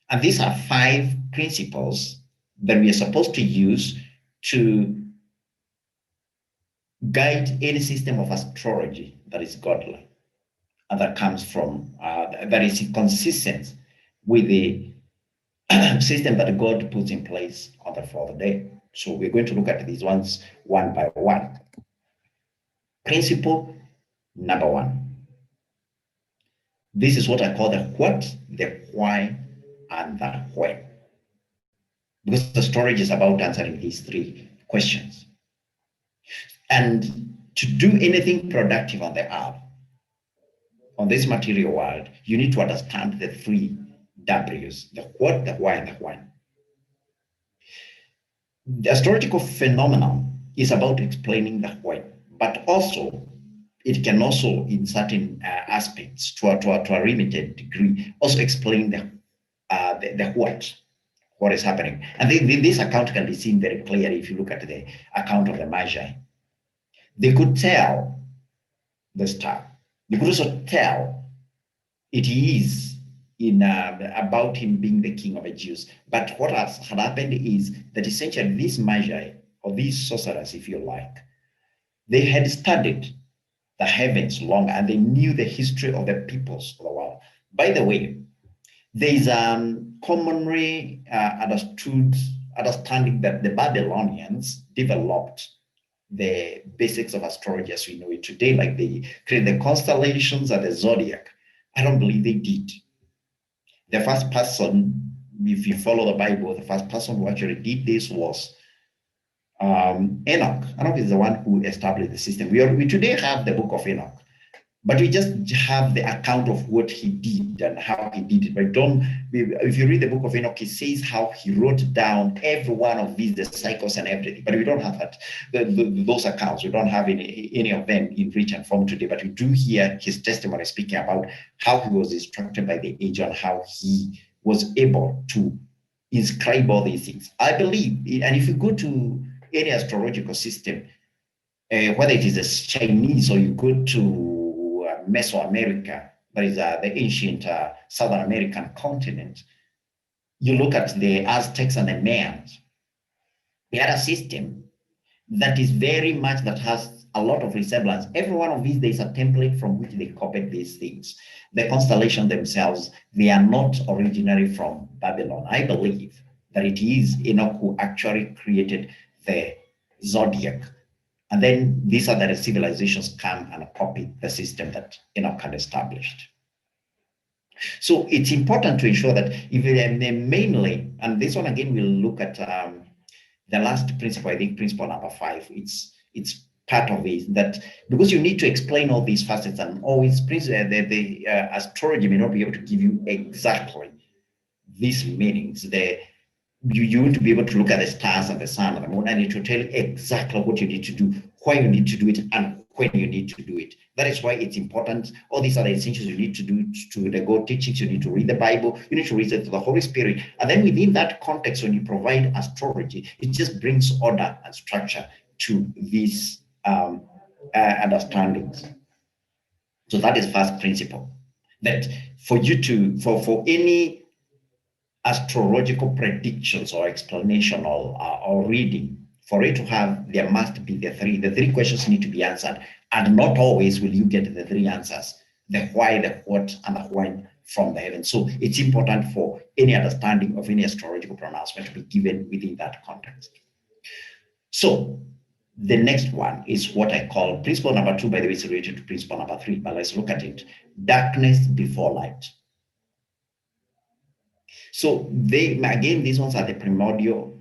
And these are 5 principles that we are supposed to use to guide any system of astrology that is godly and that comes from, that is consistent with the system that God puts in place on the 4th day. So we're going to look at these ones one by one. Principle number 1. This is what I call the what, the why, and the when. Because the storage is about answering these 3 questions. And to do anything productive on the earth, on this material world, you need to understand the 3 W's, the what, the why, and the when. The astrological phenomenon is about explaining the when, but also it can also, in certain aspects, to a limited degree, also explain the what is happening. And this account can be seen very clearly if you look at the account of the Magi. They could tell the star. They could also tell it is about him being the king of the Jews. But what had happened is that essentially these Magi, or these sorcerers, if you like, they had studied the heavens long, and they knew the history of the peoples of the world. By the way, there is commonly understood understanding that the Babylonians developed the basics of astrology as we know it today, like they created the constellations and the zodiac. I don't believe they did. The first person, if you follow the Bible, the first person who actually did this was Enoch. Enoch is the one who established the system. We today have the book of Enoch, but we just have the account of what he did and how he did it. But if you read the book of Enoch, it says how he wrote down every one of these, the cycles and everything. But we don't have that, those accounts. We don't have any of them in written form today. But we do hear his testimony speaking about how he was instructed by the angel and how he was able to inscribe all these things. I believe, and if you go to any astrological system, whether it is a Chinese or you go to Mesoamerica, that is the ancient Southern American continent, you look at the Aztecs and the Mayans. They had a system that is very much, that has a lot of resemblance. Every one of these, there is a template from which they copied these things. The constellations themselves, they are not originally from Babylon. I believe that it is Enoch who actually created the zodiac. And then these other civilizations come and copy the system that Enoch had established. So it's important to ensure that if they mainly, and this one again, we'll look at the last principle, I think principle number 5, it's part of it, that because you need to explain all these facets, and always the astrology may not be able to give you exactly these meanings. You need to be able to look at the stars and the sun and the moon, and it will tell you exactly what you need to do, why you need to do it, and when you need to do it. That is why it's important. All these are the essentials you need to do to the God teachings. You need to read the Bible. You need to read it to the Holy Spirit. And then within that context, when you provide astrology, it just brings order and structure to these understandings. So that is first principle. That for you to, for any astrological predictions or explanation or reading, for it to have, there must be the three questions need to be answered, and not always will you get the 3 answers, the why, the what, and the when from the heavens. So it's important for any understanding of any astrological pronouncement to be given within that context. So the next one is what I call principle number 2, by the way, is related to principle number 3, but let's look at it. Darkness before light. So these ones are the primordial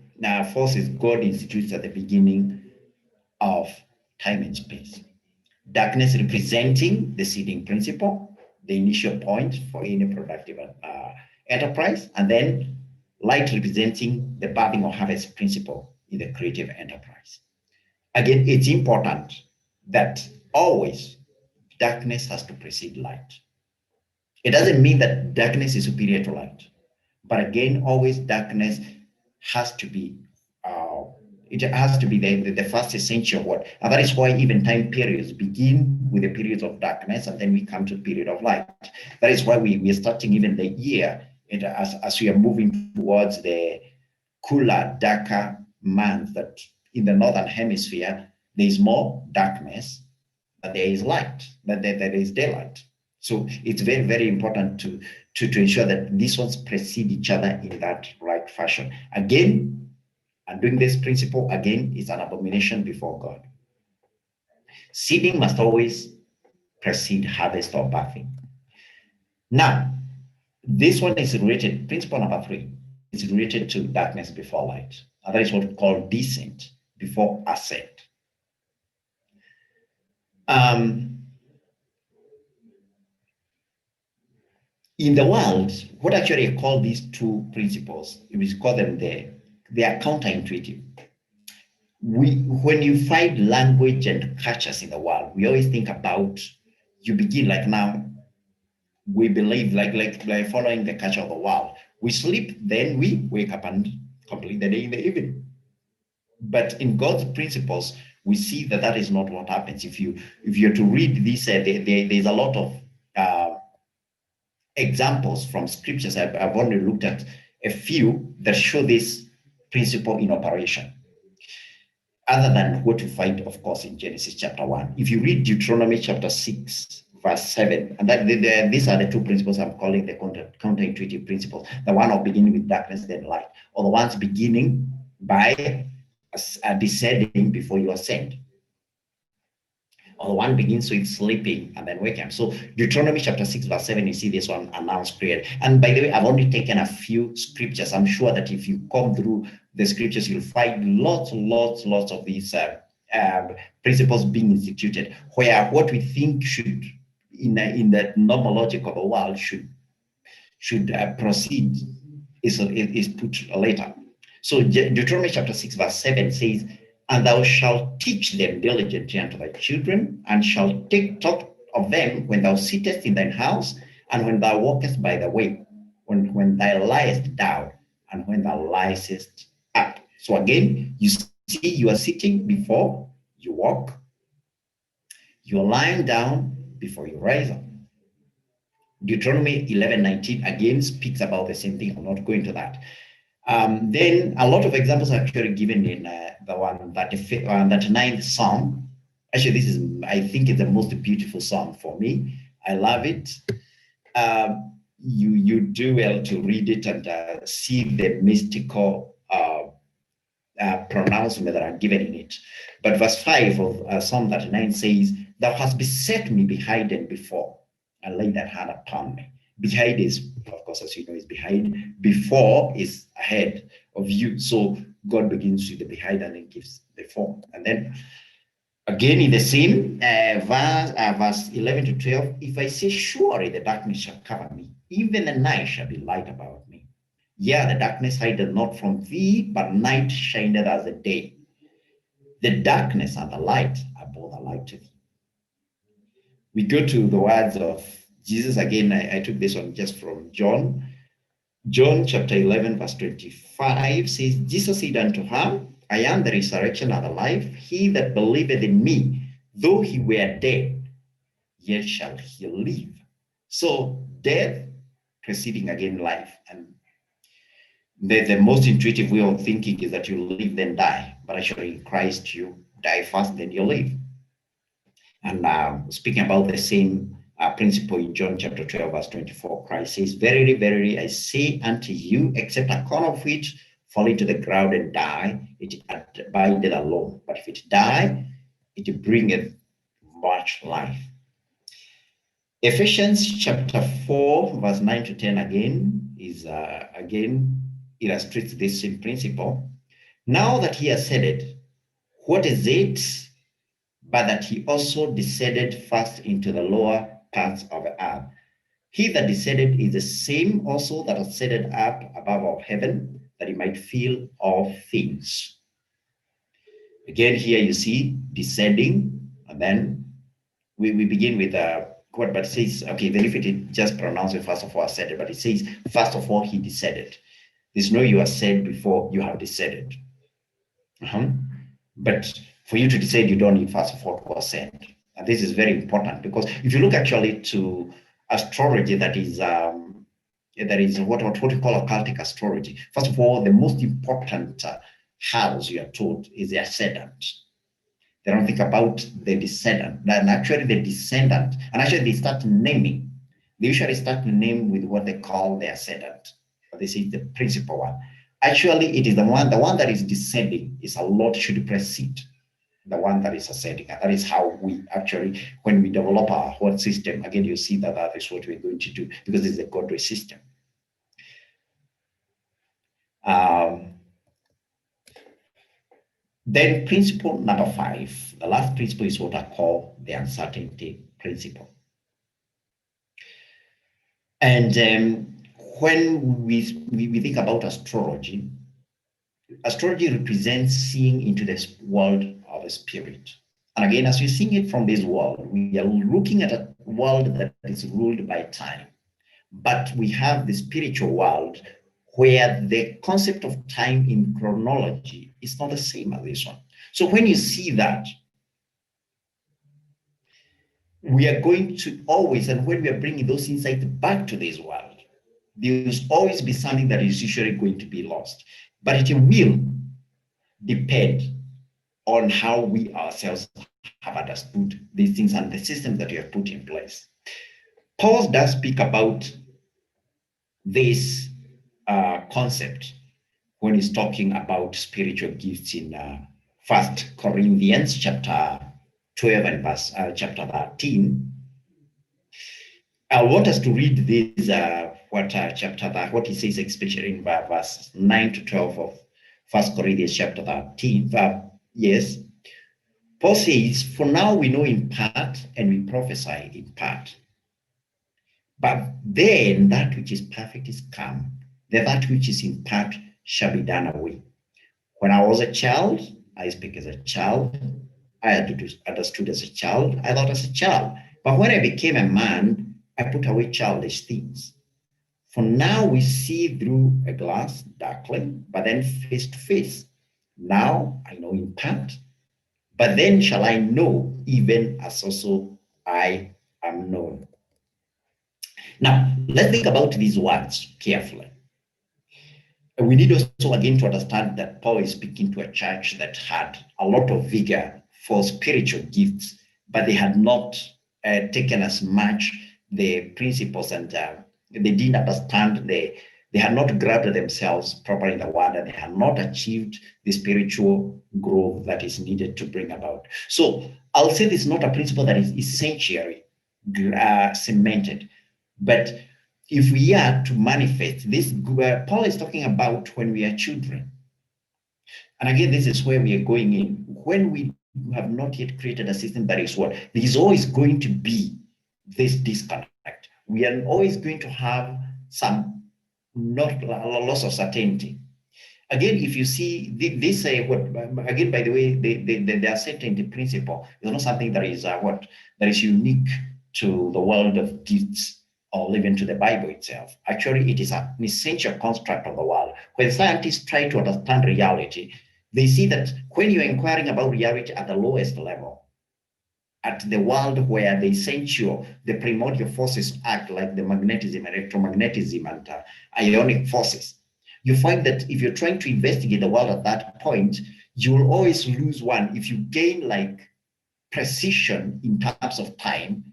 forces God institutes at the beginning of time and space. Darkness representing the seeding principle, the initial point for any productive enterprise, and then light representing the birthing or harvest principle in the creative enterprise. Again, it's important that always darkness has to precede light. It doesn't mean that darkness is superior to light. But again, always darkness has to be, it has to be the first essential word. And that is why even time periods begin with the periods of darkness, and then we come to the period of light. That is why we are starting even the year, as we are moving towards the cooler, darker months, that in the Northern Hemisphere, there is more darkness, but there is light, that there is daylight. So it's very, very important to ensure that these ones precede each other in that right fashion. Again, and doing this principle, again, is an abomination before God. Seeding must always precede harvest or birthing. Now, this one is related, principle number 3, is related to darkness before light. And that is what we call descent before ascent. In the world, what actually I call these 2 principles, we call them they are counterintuitive. When you find language and cultures in the world, we always think about, you begin like now, we believe like following the culture of the world. We sleep, then we wake up and complete the day in the evening. But in God's principles, we see that is not what happens. If you're to read this, there's a lot of examples from scriptures. I've only looked at a few that show this principle in operation, other than what you find, of course, in Genesis chapter 1. If you read Deuteronomy chapter 6, verse 7, and these are the 2 principles I'm calling the counterintuitive principles, the one of beginning with darkness, then light, or the ones beginning by descending before you ascend. Or one begins with sleeping and then waking up. So Deuteronomy chapter 6, verse 7, you see this one announced prayer. And by the way, I've only taken a few scriptures. I'm sure that if you come through the scriptures, you'll find lots of these principles being instituted, where what we think should, in the normal logic of the world, should proceed is put later. So Deuteronomy chapter 6, verse 7 says, and thou shalt teach them diligently unto thy children, and shalt take thought of them when thou sittest in thine house, and when thou walkest by the way, when thou liest down, and when thou liest up. So again, you see, you are sitting before you walk, you're lying down before you rise up. Deuteronomy 11:19 again speaks about the same thing. I'll not go into that. Then a lot of examples are actually given in the 39th Psalm. Actually, this is, I think, it's the most beautiful Psalm for me. I love it. You do well to read it and see the mystical pronouncement that are given in it. But verse 5 of Psalm 39 says, thou hast beset me behind and before, and lay that hand upon me. Behind is, of course, as you know, is behind. Before is ahead of you. So God begins with the behind and then gives the form. And then again in the same verse 11 to 12, if I say, surely the darkness shall cover me, even the night shall be light about me. Yeah, the darkness hideth not from thee, but night shineth as the day. The darkness and the light are both alike to thee. We go to the words of Jesus again. I took this one just from John. John chapter 11, verse 25 says, Jesus said unto her, I am the resurrection and the life. He that believeth in me, though he were dead, yet shall he live. So death preceding again life. And the most intuitive way of thinking is that you live then die. But actually in Christ you die first, then you live. And speaking about the same principle in John chapter 12, verse 24, Christ says, verily, verily, I say unto you, except a corn of wheat fall into the ground and die, it abideth alone. But if it die, it bringeth much life. Ephesians chapter 4, verse 9 to 10 again is again illustrates this same principle. Now that he has said it, what is it but that he also descended first into the lower parts of the earth? He that descended is the same also that ascended up above all heaven, that he might fill all things. Again, here you see descending, and then we begin with what, but it says, okay, then if it just pronounce it first of all ascended, but it says, first of all, he descended. There's no you ascend before you have descended. But for you to descend, you don't need first of all to ascend. And this is very important, because if you look actually to astrology, that is what we call occultic astrology. First of all, the most important house you are told is the ascendant. They don't think about the descendant. And actually the descendant, and actually they start naming. They usually start name with what they call the ascendant. But this is the principal one. Actually, it is the one that is descending is a lot should precede the one that is ascending. And that is how we actually, when we develop our whole system, again, you see that that is what we're going to do, because it's a godly system. Then principle number 5, the last principle is what I call the uncertainty principle. And when we think about astrology, astrology represents seeing into this world of the spirit. And again, as we're seeing it from this world, we are looking at a world that is ruled by time. But we have the spiritual world where the concept of time in chronology is not the same as this one. So when you see that, we are going to always, and when we are bringing those insights back to this world, there will always be something that is usually going to be lost. But it will depend on how we ourselves have understood these things and the systems that we have put in place. Paul does speak about this concept when he's talking about spiritual gifts in 1 Corinthians chapter 12 and chapter 13. I want us to read this, what he says, especially in verse 9 to 12 of 1 Corinthians chapter 13. Yes. Paul says, for now we know in part and we prophesy in part. But then that which is perfect is come, that which is in part shall be done away. When I was a child, I speak as a child. I understood as a child. I thought as a child. But when I became a man, I put away childish things. For now we see through a glass darkly, but then face to face. Now I know in part, but then shall I know, even as also I am known. Now, let's think about these words carefully. We need also again to understand that Paul is speaking to a church that had a lot of vigor for spiritual gifts, but they had not taken as much the principles, and they didn't understand, they had not grabbed themselves properly in the word, and they had not achieved the spiritual growth that is needed to bring about. So I'll say this is not a principle that is essentially cemented, but if we are to manifest this, Paul is talking about when we are children. And again, this is where we are going in. When we have not yet created a system that is what, there is always going to be this disconnect. We are always going to have some loss of certainty. Again, if you see this, again, by the way, the uncertainty principle is not something that is that is unique to the world of gifts or even to the Bible itself. Actually, it is an essential construct of the world. When scientists try to understand reality, they see that when you're inquiring about reality at the lowest level, at the world where the essential, the primordial forces act, like the magnetism, electromagnetism, and ionic forces, you find that if you're trying to investigate the world at that point, you will always lose one. If you gain like precision in terms of time,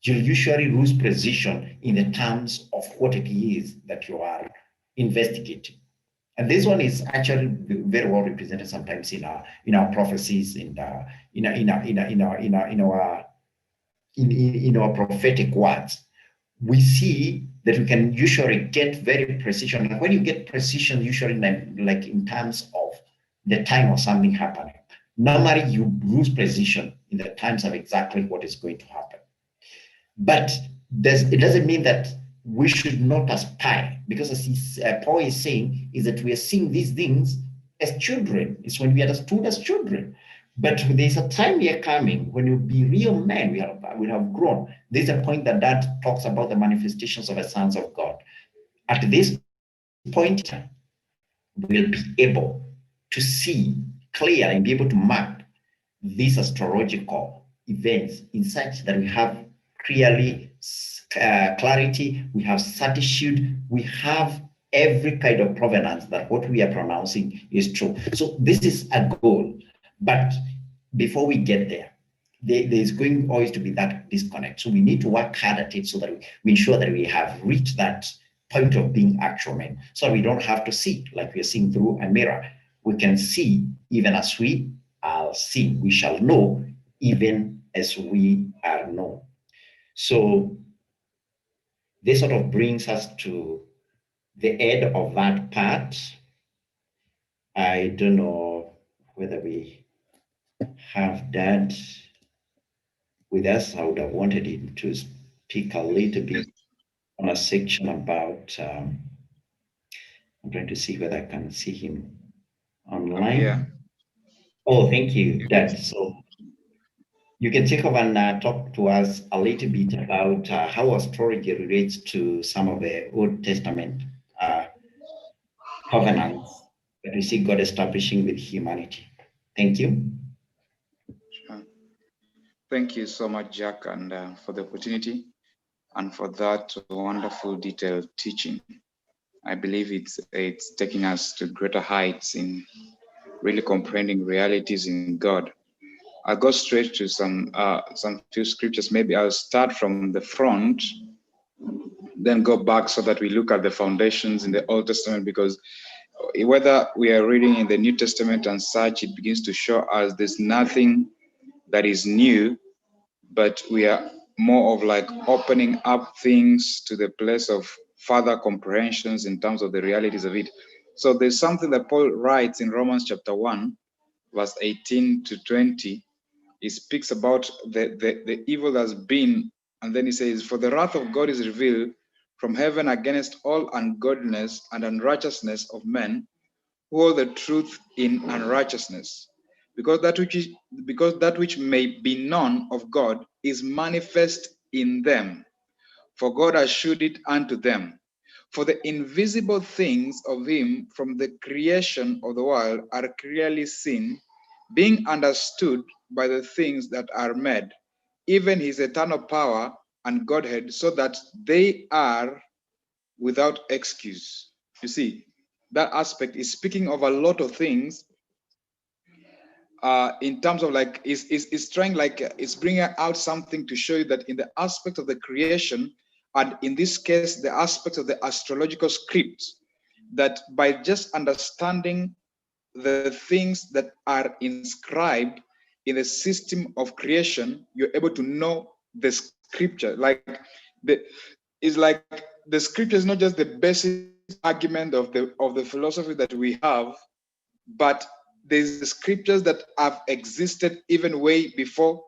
you'll usually lose precision in the terms of what it is that you are investigating. And this one is actually very well represented sometimes in our prophecies, in our prophetic words. We see that we can usually get very precision. And when you get precision, usually like in terms of the time of something happening, normally you lose precision in the times of exactly what is going to happen. But it doesn't mean that we should not aspire, because as Paul is saying, is that we are seeing these things as children. It's when we understood as children. But there's a time we are coming when we'll be real men, we have grown. There's a point that talks about the manifestations of the sons of God. At this point, we'll be able to see clearly and be able to mark these astrological events in such that we have clearly clarity, we have certitude, we have every kind of provenance that what we are pronouncing is true. So this is a goal. But before we get there, there's going always to be that disconnect. So we need to work hard at it so that we ensure that we have reached that point of being actual men. So we don't have to see like we're seeing through a mirror. We can see even as we are seen. We shall know even as we are known. So this sort of brings us to the end of that part. I don't know whether we have Dad with us. I would have wanted him to speak a little bit on a section about, I'm trying to see whether I can see him online. Yeah. Oh, thank you, Dad. So you can take over and talk to us a little bit about how astrology relates to some of the Old Testament covenants that we see God establishing with humanity. Thank you. Sure. Thank you so much, Jack, and for the opportunity and for that wonderful detailed teaching. I believe it's taking us to greater heights in really comprehending realities in God. I'll go straight to some few scriptures. Maybe I'll start from the front, then go back so that we look at the foundations in the Old Testament, because whether we are reading in the New Testament and such, it begins to show us there's nothing that is new, but we are more of like opening up things to the place of further comprehensions in terms of the realities of it. So there's something that Paul writes in Romans chapter 1, verse 18 to 20. He speaks about the evil that's been, and then he says, "For the wrath of God is revealed from heaven against all ungodliness and unrighteousness of men who hold the truth in unrighteousness, because that which may be known of God is manifest in them, for God has shewed it unto them. For the invisible things of him from the creation of the world are clearly seen, being understood by the things that are made, even his eternal power and Godhead, so that they are without excuse." You see, that aspect is speaking of a lot of things in terms of like, is trying like, it's bringing out something to show you that in the aspect of the creation, and in this case, the aspect of the astrological scripts, that by just understanding the things that are inscribed in the system of creation, you're able to know the scripture. Like it's like the scripture is not just the basic argument of the philosophy that we have, but there's the scriptures that have existed even way before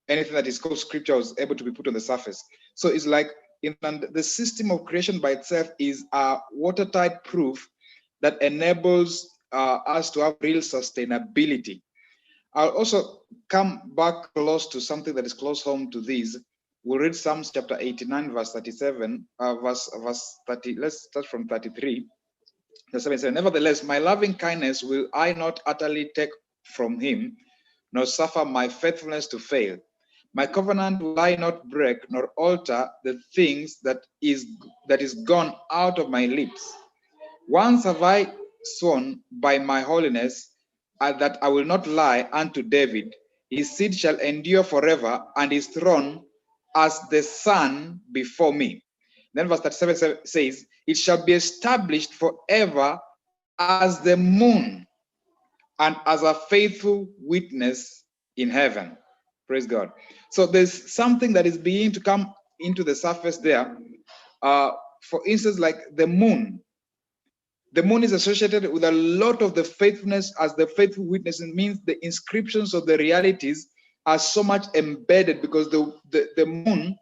anything that is called scripture was able to be put on the surface. So it's like the system of creation by itself is a watertight proof that enables us to have real sustainability. I'll also come back close to something that is close home to this. We'll read Psalms chapter 89, verse 37, verse 30. Let's start from 33. The 7 says, "Nevertheless, my loving kindness will I not utterly take from him, nor suffer my faithfulness to fail. My covenant will I not break, nor alter the things that is gone out of my lips. Once have I sworn by my holiness that I will not lie unto David. His seed shall endure forever, and his throne as the sun before me." Then verse 37 says, "It shall be established forever as the moon and as a faithful witness in heaven." Praise God. So there's something that is beginning to come into the surface there. For instance, like the moon. The moon is associated with a lot of the faithfulness as the faithful witness. It means the inscriptions of the realities are so much embedded, because the moon,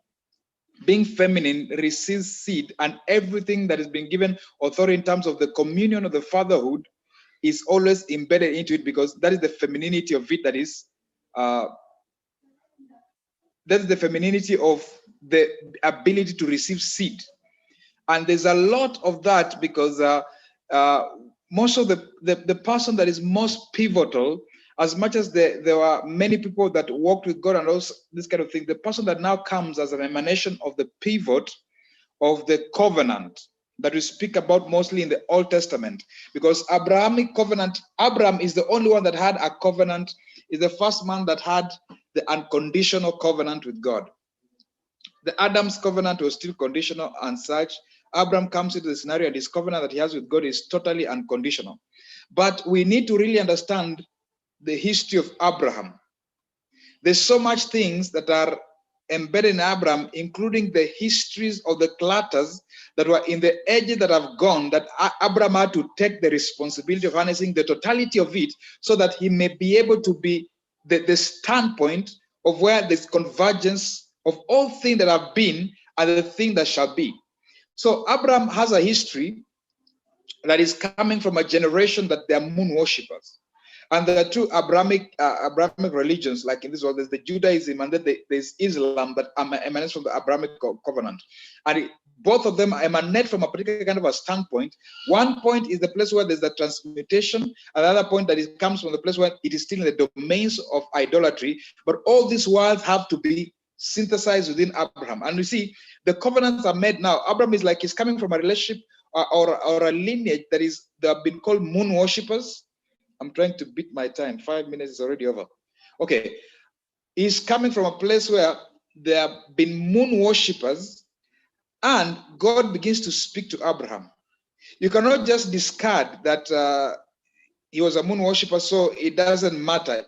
being feminine, receives seed, and everything that is being given authority in terms of the communion of the fatherhood is always embedded into it, because that is the femininity of it. That's the femininity of the ability to receive seed. And there's a lot of that, because most of the person that is most pivotal, as much as there are many people that walked with God and also this kind of thing, the person that now comes as an emanation of the pivot of the covenant that we speak about mostly in the Old Testament, because Abrahamic covenant, Abraham is the only one that had a covenant, is the first man that had the unconditional covenant with God. The Adam's covenant was still conditional and such. Abraham comes into the scenario and his covenant that he has with God is totally unconditional. But we need to really understand the history of Abraham. There's so much things that are embedded in Abraham, including the histories of the clutters that were in the ages that have gone, that Abraham had to take the responsibility of harnessing the totality of it, so that he may be able to be the standpoint of where this convergence of all things that have been and the thing that shall be. So Abraham has a history that is coming from a generation that they are moon worshippers. And there are two Abrahamic religions, like in this world, there's the Judaism and then there's Islam that emanates from the Abrahamic covenant. And both of them emanate from a particular kind of a standpoint. One point is the place where there's the transmutation. Another point that it comes from the place where it is still in the domains of idolatry. But all these worlds have to be synthesized within Abraham. And you see, the covenants are made now. Abraham is like he's coming from a relationship or a lineage that have been called moon worshippers. I'm trying to beat my time. 5 minutes is already over. Okay. He's coming from a place where there have been moon worshippers, and God begins to speak to Abraham. You cannot just discard that he was a moon worshipper, so it doesn't matter.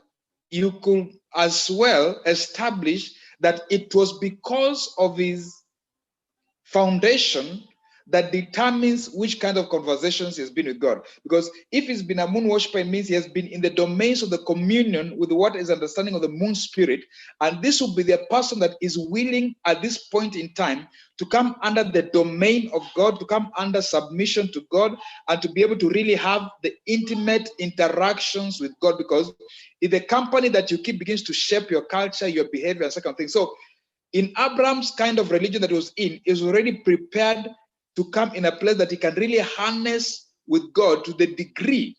You could as well establish that it was because of his foundation that determines which kind of conversations he has been with God. Because if he's been a moon worshiper, it means he has been in the domains of the communion with what is understanding of the moon spirit. And this will be the person that is willing at this point in time to come under the domain of God, to come under submission to God, and to be able to really have the intimate interactions with God. Because if the company that you keep begins to shape your culture, your behavior, and second thing. So in Abraham's kind of religion that he was in, he was already prepared to come in a place that he can really harness with God to the degree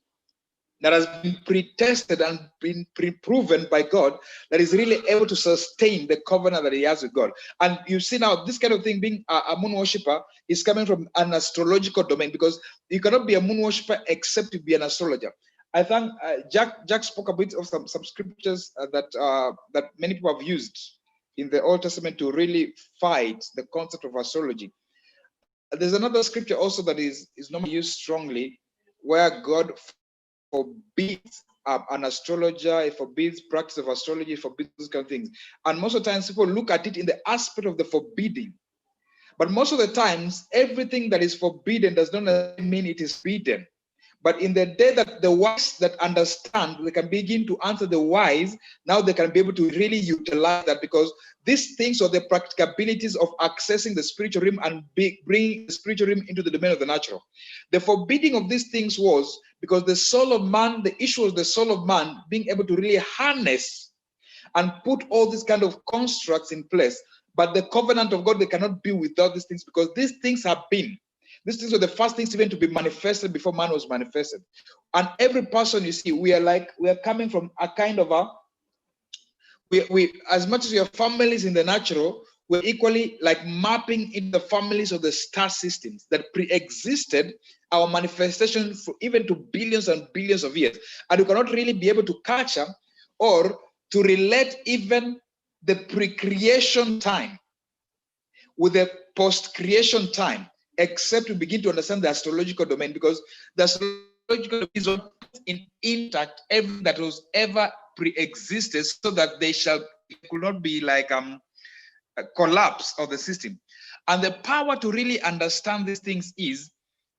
that has been pre-tested and been pre-proven by God, that is really able to sustain the covenant that he has with God. And you see now, this kind of thing, being a moon worshipper, is coming from an astrological domain, because you cannot be a moon worshipper except to be an astrologer. I think Jack spoke a bit of some scriptures that many people have used in the Old Testament to really fight the concept of astrology. There's another scripture also that is normally used strongly, where God forbids an astrologer, it forbids practice of astrology, it forbids those kind of things. And most of the times people look at it in the aspect of the forbidding. But most of the times, everything that is forbidden does not mean it is forbidden. But in the day that the wise that understand, they can begin to answer the wise, now they can be able to really utilize that, because these things are the practicabilities of accessing the spiritual realm and bringing the spiritual realm into the domain of the natural. The forbidding of these things was because the soul of man, the issue was the soul of man being able to really harness and put all these kind of constructs in place. But the covenant of God, they cannot be without these things, because these things have been. These things were the first things even to be manifested before man was manifested. And every person you see, we are coming from a kind of we as much as we have families in the natural, we're equally like mapping in the families of the star systems that pre-existed our manifestation for even to billions and billions of years. And we cannot really be able to catch up or to relate even the pre-creation time with the post-creation time, except to begin to understand the astrological domain, because the astrological domain is what puts in intact everything that was ever pre-existed, so that it could not be like a collapse of the system. And the power to really understand these things is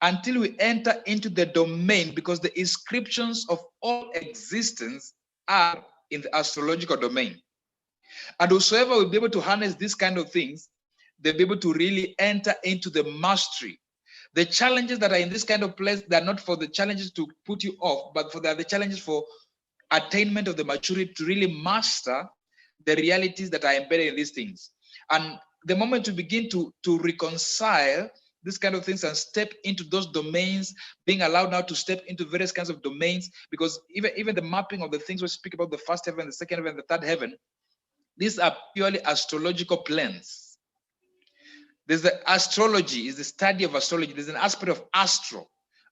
until we enter into the domain, because the inscriptions of all existence are in the astrological domain. And whosoever will be able to harness these kind of things, they'll be able to really enter into the mastery. The challenges that are in this kind of place, they're not for the challenges to put you off, but for the challenges for attainment of the maturity to really master the realities that are embedded in these things. And the moment you begin to reconcile these kind of things and step into those domains, being allowed now to step into various kinds of domains, because even the mapping of the things we speak about, the first heaven, the second heaven, the third heaven, these are purely astrological plans. There's the astrology, is the study of astrology. There's an aspect of astro.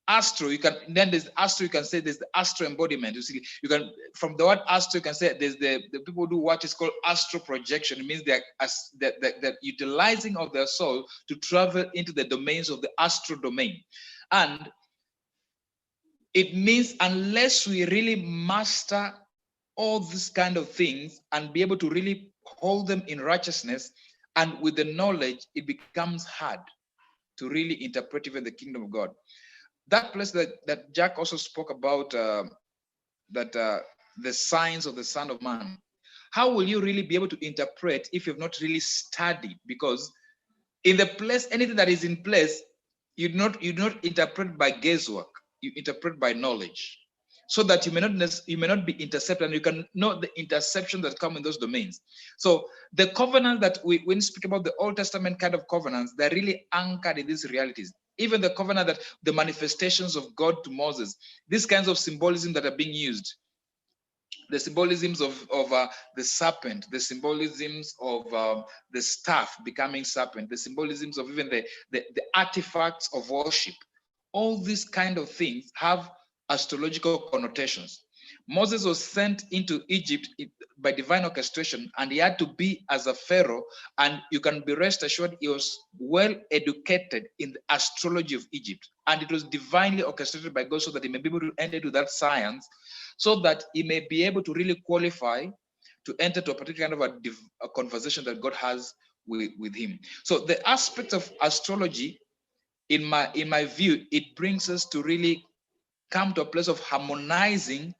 Astro, there's astro, you can say there's the astro embodiment. You see, you can, from the word astro, you can say there's the people do what is called astro projection. It means that utilizing of their soul to travel into the domains of the astro domain. And it means unless we really master all these kind of things and be able to really hold them in righteousness and with the knowledge, it becomes hard to really interpret even the kingdom of God. That place that Jack also spoke about, the signs of the Son of Man. How will you really be able to interpret if you've not really studied? Because in the place, anything that is in place, you do not interpret by guesswork. You interpret by knowledge, so that you may not be intercepted, and you can know the interception that come in those domains. So the covenant that when we speak about the Old Testament kind of covenants, they're really anchored in these realities. Even the covenant that the manifestations of God to Moses, these kinds of symbolism that are being used, the symbolisms of the serpent, the symbolisms of the staff becoming serpent, the symbolisms of even the artifacts of worship, all these kind of things have astrological connotations. Moses was sent into Egypt by divine orchestration, and he had to be as a Pharaoh. And you can be rest assured he was well educated in the astrology of Egypt. And it was divinely orchestrated by God so that he may be able to enter into that science, so that he may be able to really qualify to enter to a particular kind of a conversation that God has with him. So the aspects of astrology, in my view, it brings us to really come to a place of harmonizing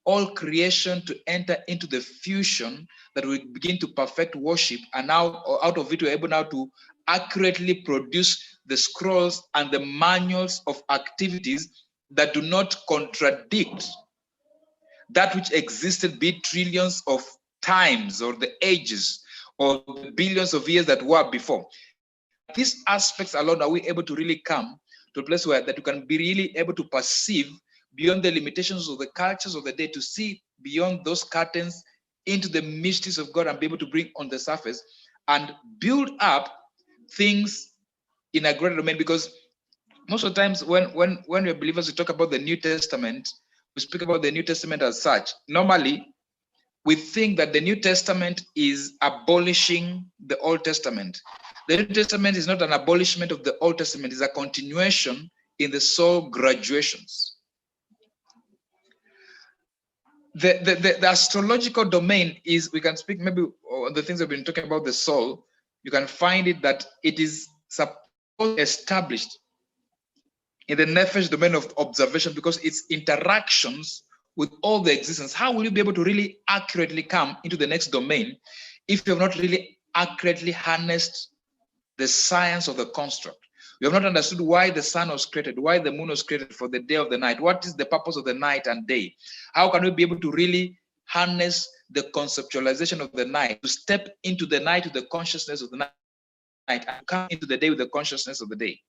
all creation to enter into the fusion that we begin to perfect worship. And now out of it, we're able now to accurately produce the scrolls and the manuals of activities that do not contradict that which existed, be trillions of times or the ages or the billions of years that were before. These aspects alone are we able to really come to a place where that you can be really able to perceive beyond the limitations of the cultures of the day, to see beyond those curtains into the mysteries of God and be able to bring on the surface and build up things in a greater domain. Because most of the times when we're believers, we talk about the New Testament, we speak about the New Testament as such. Normally, we think that the New Testament is abolishing the Old Testament. The New Testament is not an abolishment of the Old Testament, it's a continuation in the soul graduations. The astrological domain is, we can speak maybe on the things we've been talking about, the soul. You can find it that it is supposed established in the nefesh domain of observation, because its interactions with all the existence. How will you be able to really accurately come into the next domain if you have not really accurately harnessed the science of the construct? You have not understood why the sun was created, why the moon was created, for the day of the night. What is the purpose of the night and day? How can we be able to really harness the conceptualization of the night, to step into the night with the consciousness of the night, and come into the day with the consciousness of the day?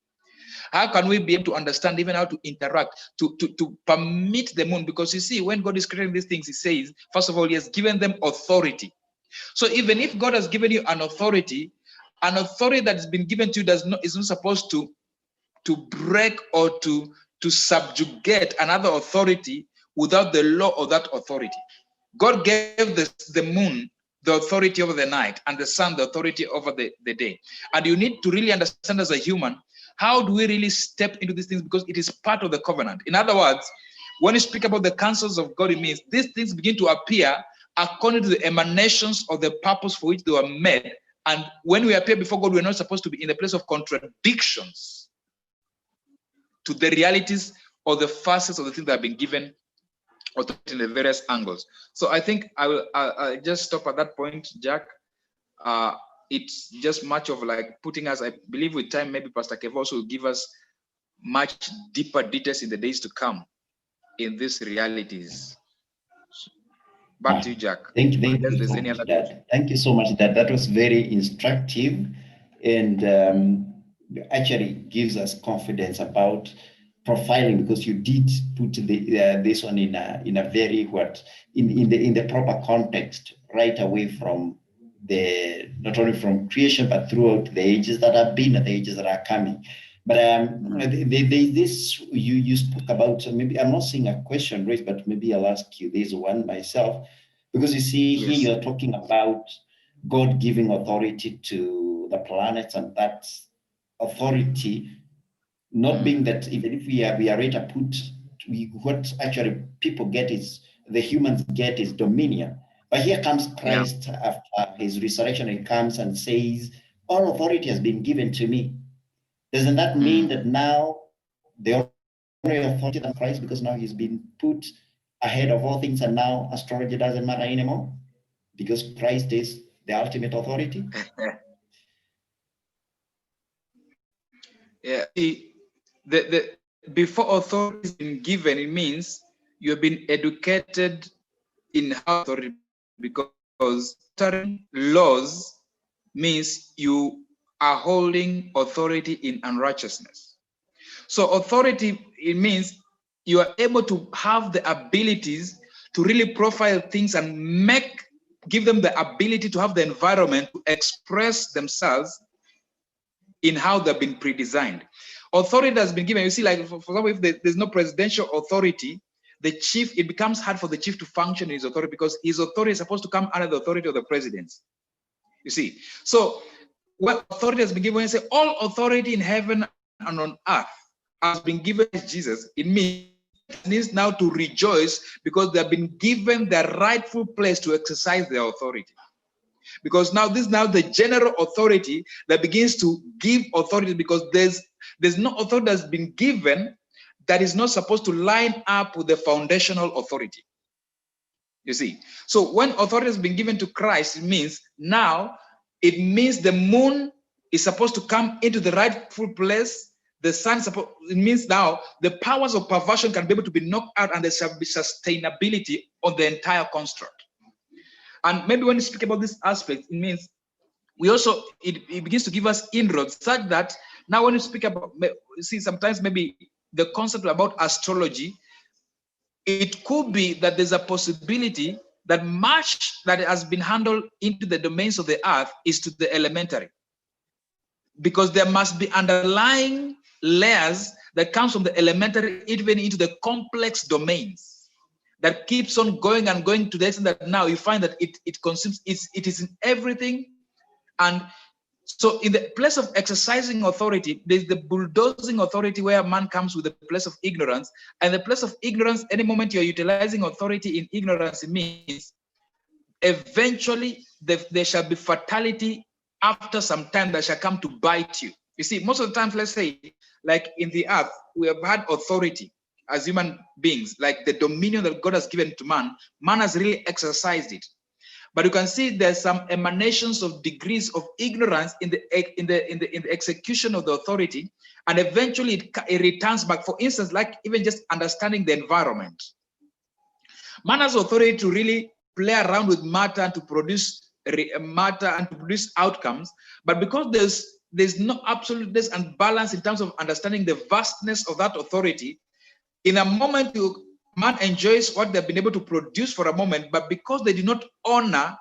How can we be able to understand even how to interact, to permit the moon? Because you see, when God is creating these things, he says, first of all, he has given them authority. So even if God has given you an authority that has been given to you is not supposed to break or to subjugate another authority without the law of that authority. God gave the moon the authority over the night, and the sun the authority over the day. And you need to really understand as a human, how do we really step into these things? Because it is part of the covenant. In other words, when you speak about the counsels of God, it means these things begin to appear according to the emanations of the purpose for which they were made. And when we appear before God, we're not supposed to be in the place of contradictions to the realities or the facets of the things that have been given or in the various angles. So I think I'll just stop at that point, Jack. It's just much of like putting us, I believe with time, maybe Pastor Kev also will give us much deeper details in the days to come in these realities. Back to you, Jack. Thank you so much, Dad. Thank you so much, Dad. That was very instructive, and actually gives us confidence about profiling, because you did put this one in a very in the proper context right away from not only from creation but throughout the ages that have been and the ages that are coming. But this you spoke about, maybe I'm not seeing a question raised, but maybe I'll ask you this one myself, because you see, yes, here you're talking about God giving authority to the planets, and that authority not being that even if we are ready to put, what actually people get is, the humans get is dominion. But here comes Christ, after his resurrection, he comes and says, all authority has been given to me. Doesn't that mean that now the only authority than Christ, because now he's been put ahead of all things, and now astrology doesn't matter anymore because Christ is the ultimate authority? Yeah, the before authority has been given, it means you have been educated in how authority, because certain laws means you are holding authority in unrighteousness. So authority, it means you are able to have the abilities to really profile things and give them the ability to have the environment to express themselves in how they've been pre-designed. Authority has been given. You see, like for example, if there's no presidential authority, the chief, it becomes hard for the chief to function in his authority, because his authority is supposed to come under the authority of the president. You see, so when authority has been given, when you say all authority in heaven and on earth has been given to Jesus, it means now to rejoice because they have been given their rightful place to exercise their authority. Because now this is now the general authority that begins to give authority, because there's no authority that's been given that is not supposed to line up with the foundational authority. You see, so when authority has been given to Christ, it means the moon is supposed to come into the rightful place. The sun, it means now the powers of perversion can be able to be knocked out, and there shall be sustainability on the entire construct. And maybe when you speak about this aspect, it means we also, it begins to give us inroads such that now when you speak about, see, sometimes maybe the concept about astrology, it could be that there's a possibility that much that has been handled into the domains of the earth is to the elementary, because there must be underlying layers that comes from the elementary even into the complex domains that keeps on going and going to the extent that now you find that it consumes, it is in everything. And so in the place of exercising authority, there's the bulldozing authority where man comes with the place of ignorance. And the place of ignorance, any moment you're utilizing authority in ignorance, it means eventually there shall be fatality after some time that shall come to bite you. You see, most of the times, let's say, like in the earth, we have had authority as human beings, like the dominion that God has given to man. Man has really exercised it. But you can see there's some emanations of degrees of ignorance in the execution of the authority, and eventually it returns back. For instance, like even just understanding the environment. Man has authority to really play around with matter and to produce matter and to produce outcomes, but because there's no absoluteness and balance in terms of understanding the vastness of that authority, in a moment man enjoys what they've been able to produce for a moment, but because they do not honor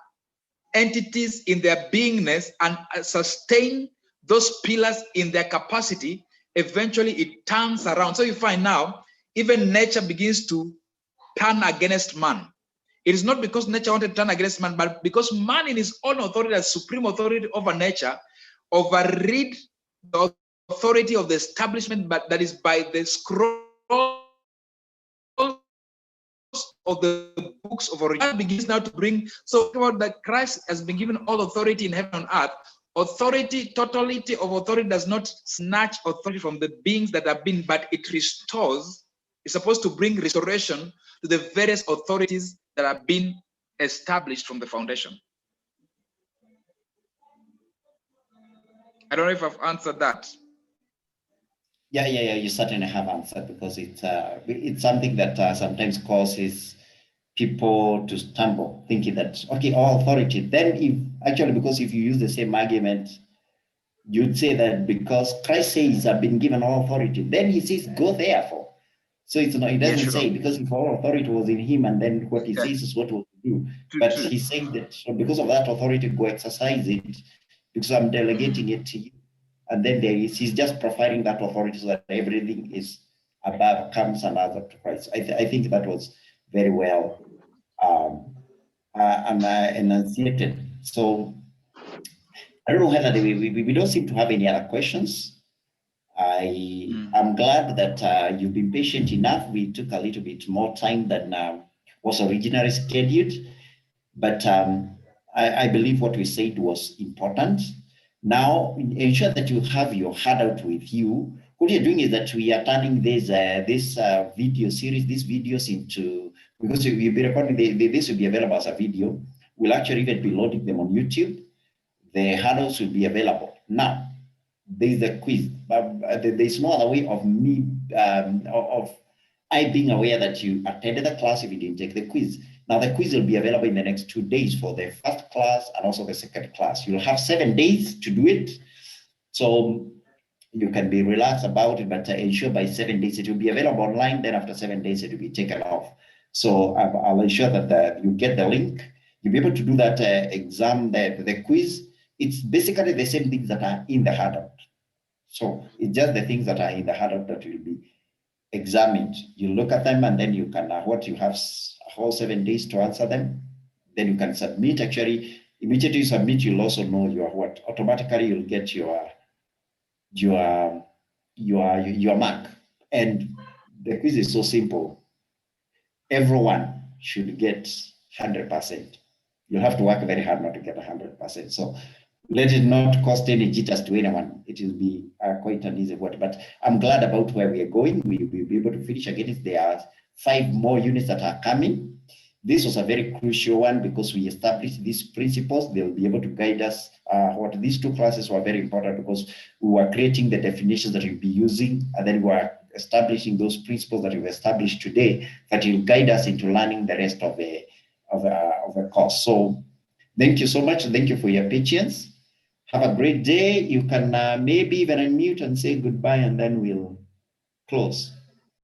entities in their beingness and sustain those pillars in their capacity, eventually it turns around. So you find now, even nature begins to turn against man. It is not because nature wanted to turn against man, but because man in his own authority, as supreme authority over nature, overrid the authority of the establishment, but that is by the scroll of the books of origin. Begins now to bring, so about that Christ has been given all authority in heaven and earth. Authority, totality of authority does not snatch authority from the beings that have been, but it restores. It's supposed to bring restoration to the various authorities that have been established from the foundation. I don't know if I've answered that. Yeah, you certainly have answered, because it's something that sometimes causes people to stumble, thinking that, okay, all authority. Then because if you use the same argument, you'd say that because Christ says I've been given all authority, then he says go therefore. So it's not, he doesn't say because if all authority was in him, and then what he says is what we'll do. But he's saying that so because of that authority, go exercise it, because I'm delegating it to you. And then he's just providing that authority so that everything is above, comes under to Christ. I think that was very well enunciated. So I don't know whether we don't seem to have any other questions. I'm glad that you've been patient enough. We took a little bit more time than was originally scheduled, but I believe what we said was important. Now, ensure that you have your handout with you. What you're doing is that we are turning this video series, these videos into, because we'll be recording, this will be available as a video. We'll actually even be loading them on YouTube. The handouts will be available. Now, there's a quiz, but there's no other way of me, of I being aware that you attended the class if you didn't take the quiz. Now, the quiz will be available in the next 2 days for the first class and also the second class. You'll have 7 days to do it. So you can be relaxed about it, but ensure by 7 days it will be available online. Then after 7 days, it will be taken off. So I'll ensure that you get the link. You'll be able to do that exam, the quiz. It's basically the same things that are in the handout. So it's just the things that are in the handout that will be examined. You look at them and then you can, what you have a whole 7 days to answer them. Then you can submit. Actually, immediately you submit, you'll also know your what. Automatically, you'll get your mark. And the quiz is so simple. Everyone should get 100%. You'll have to work very hard not to get 100%. So let it not cost any jitters to anyone. It will be quite an easy word. But I'm glad about where we are going. We'll be able to finish again. There are 5 more units that are coming. This was a very crucial one because we established these principles. They'll be able to guide us. What these 2 classes were very important because we were creating the definitions that we'll be using, and then we were establishing those principles that we've established today that will guide us into learning the rest of the course. So thank you so much. Thank you for your patience. Have a great day. You can maybe even unmute and say goodbye, and then we'll close.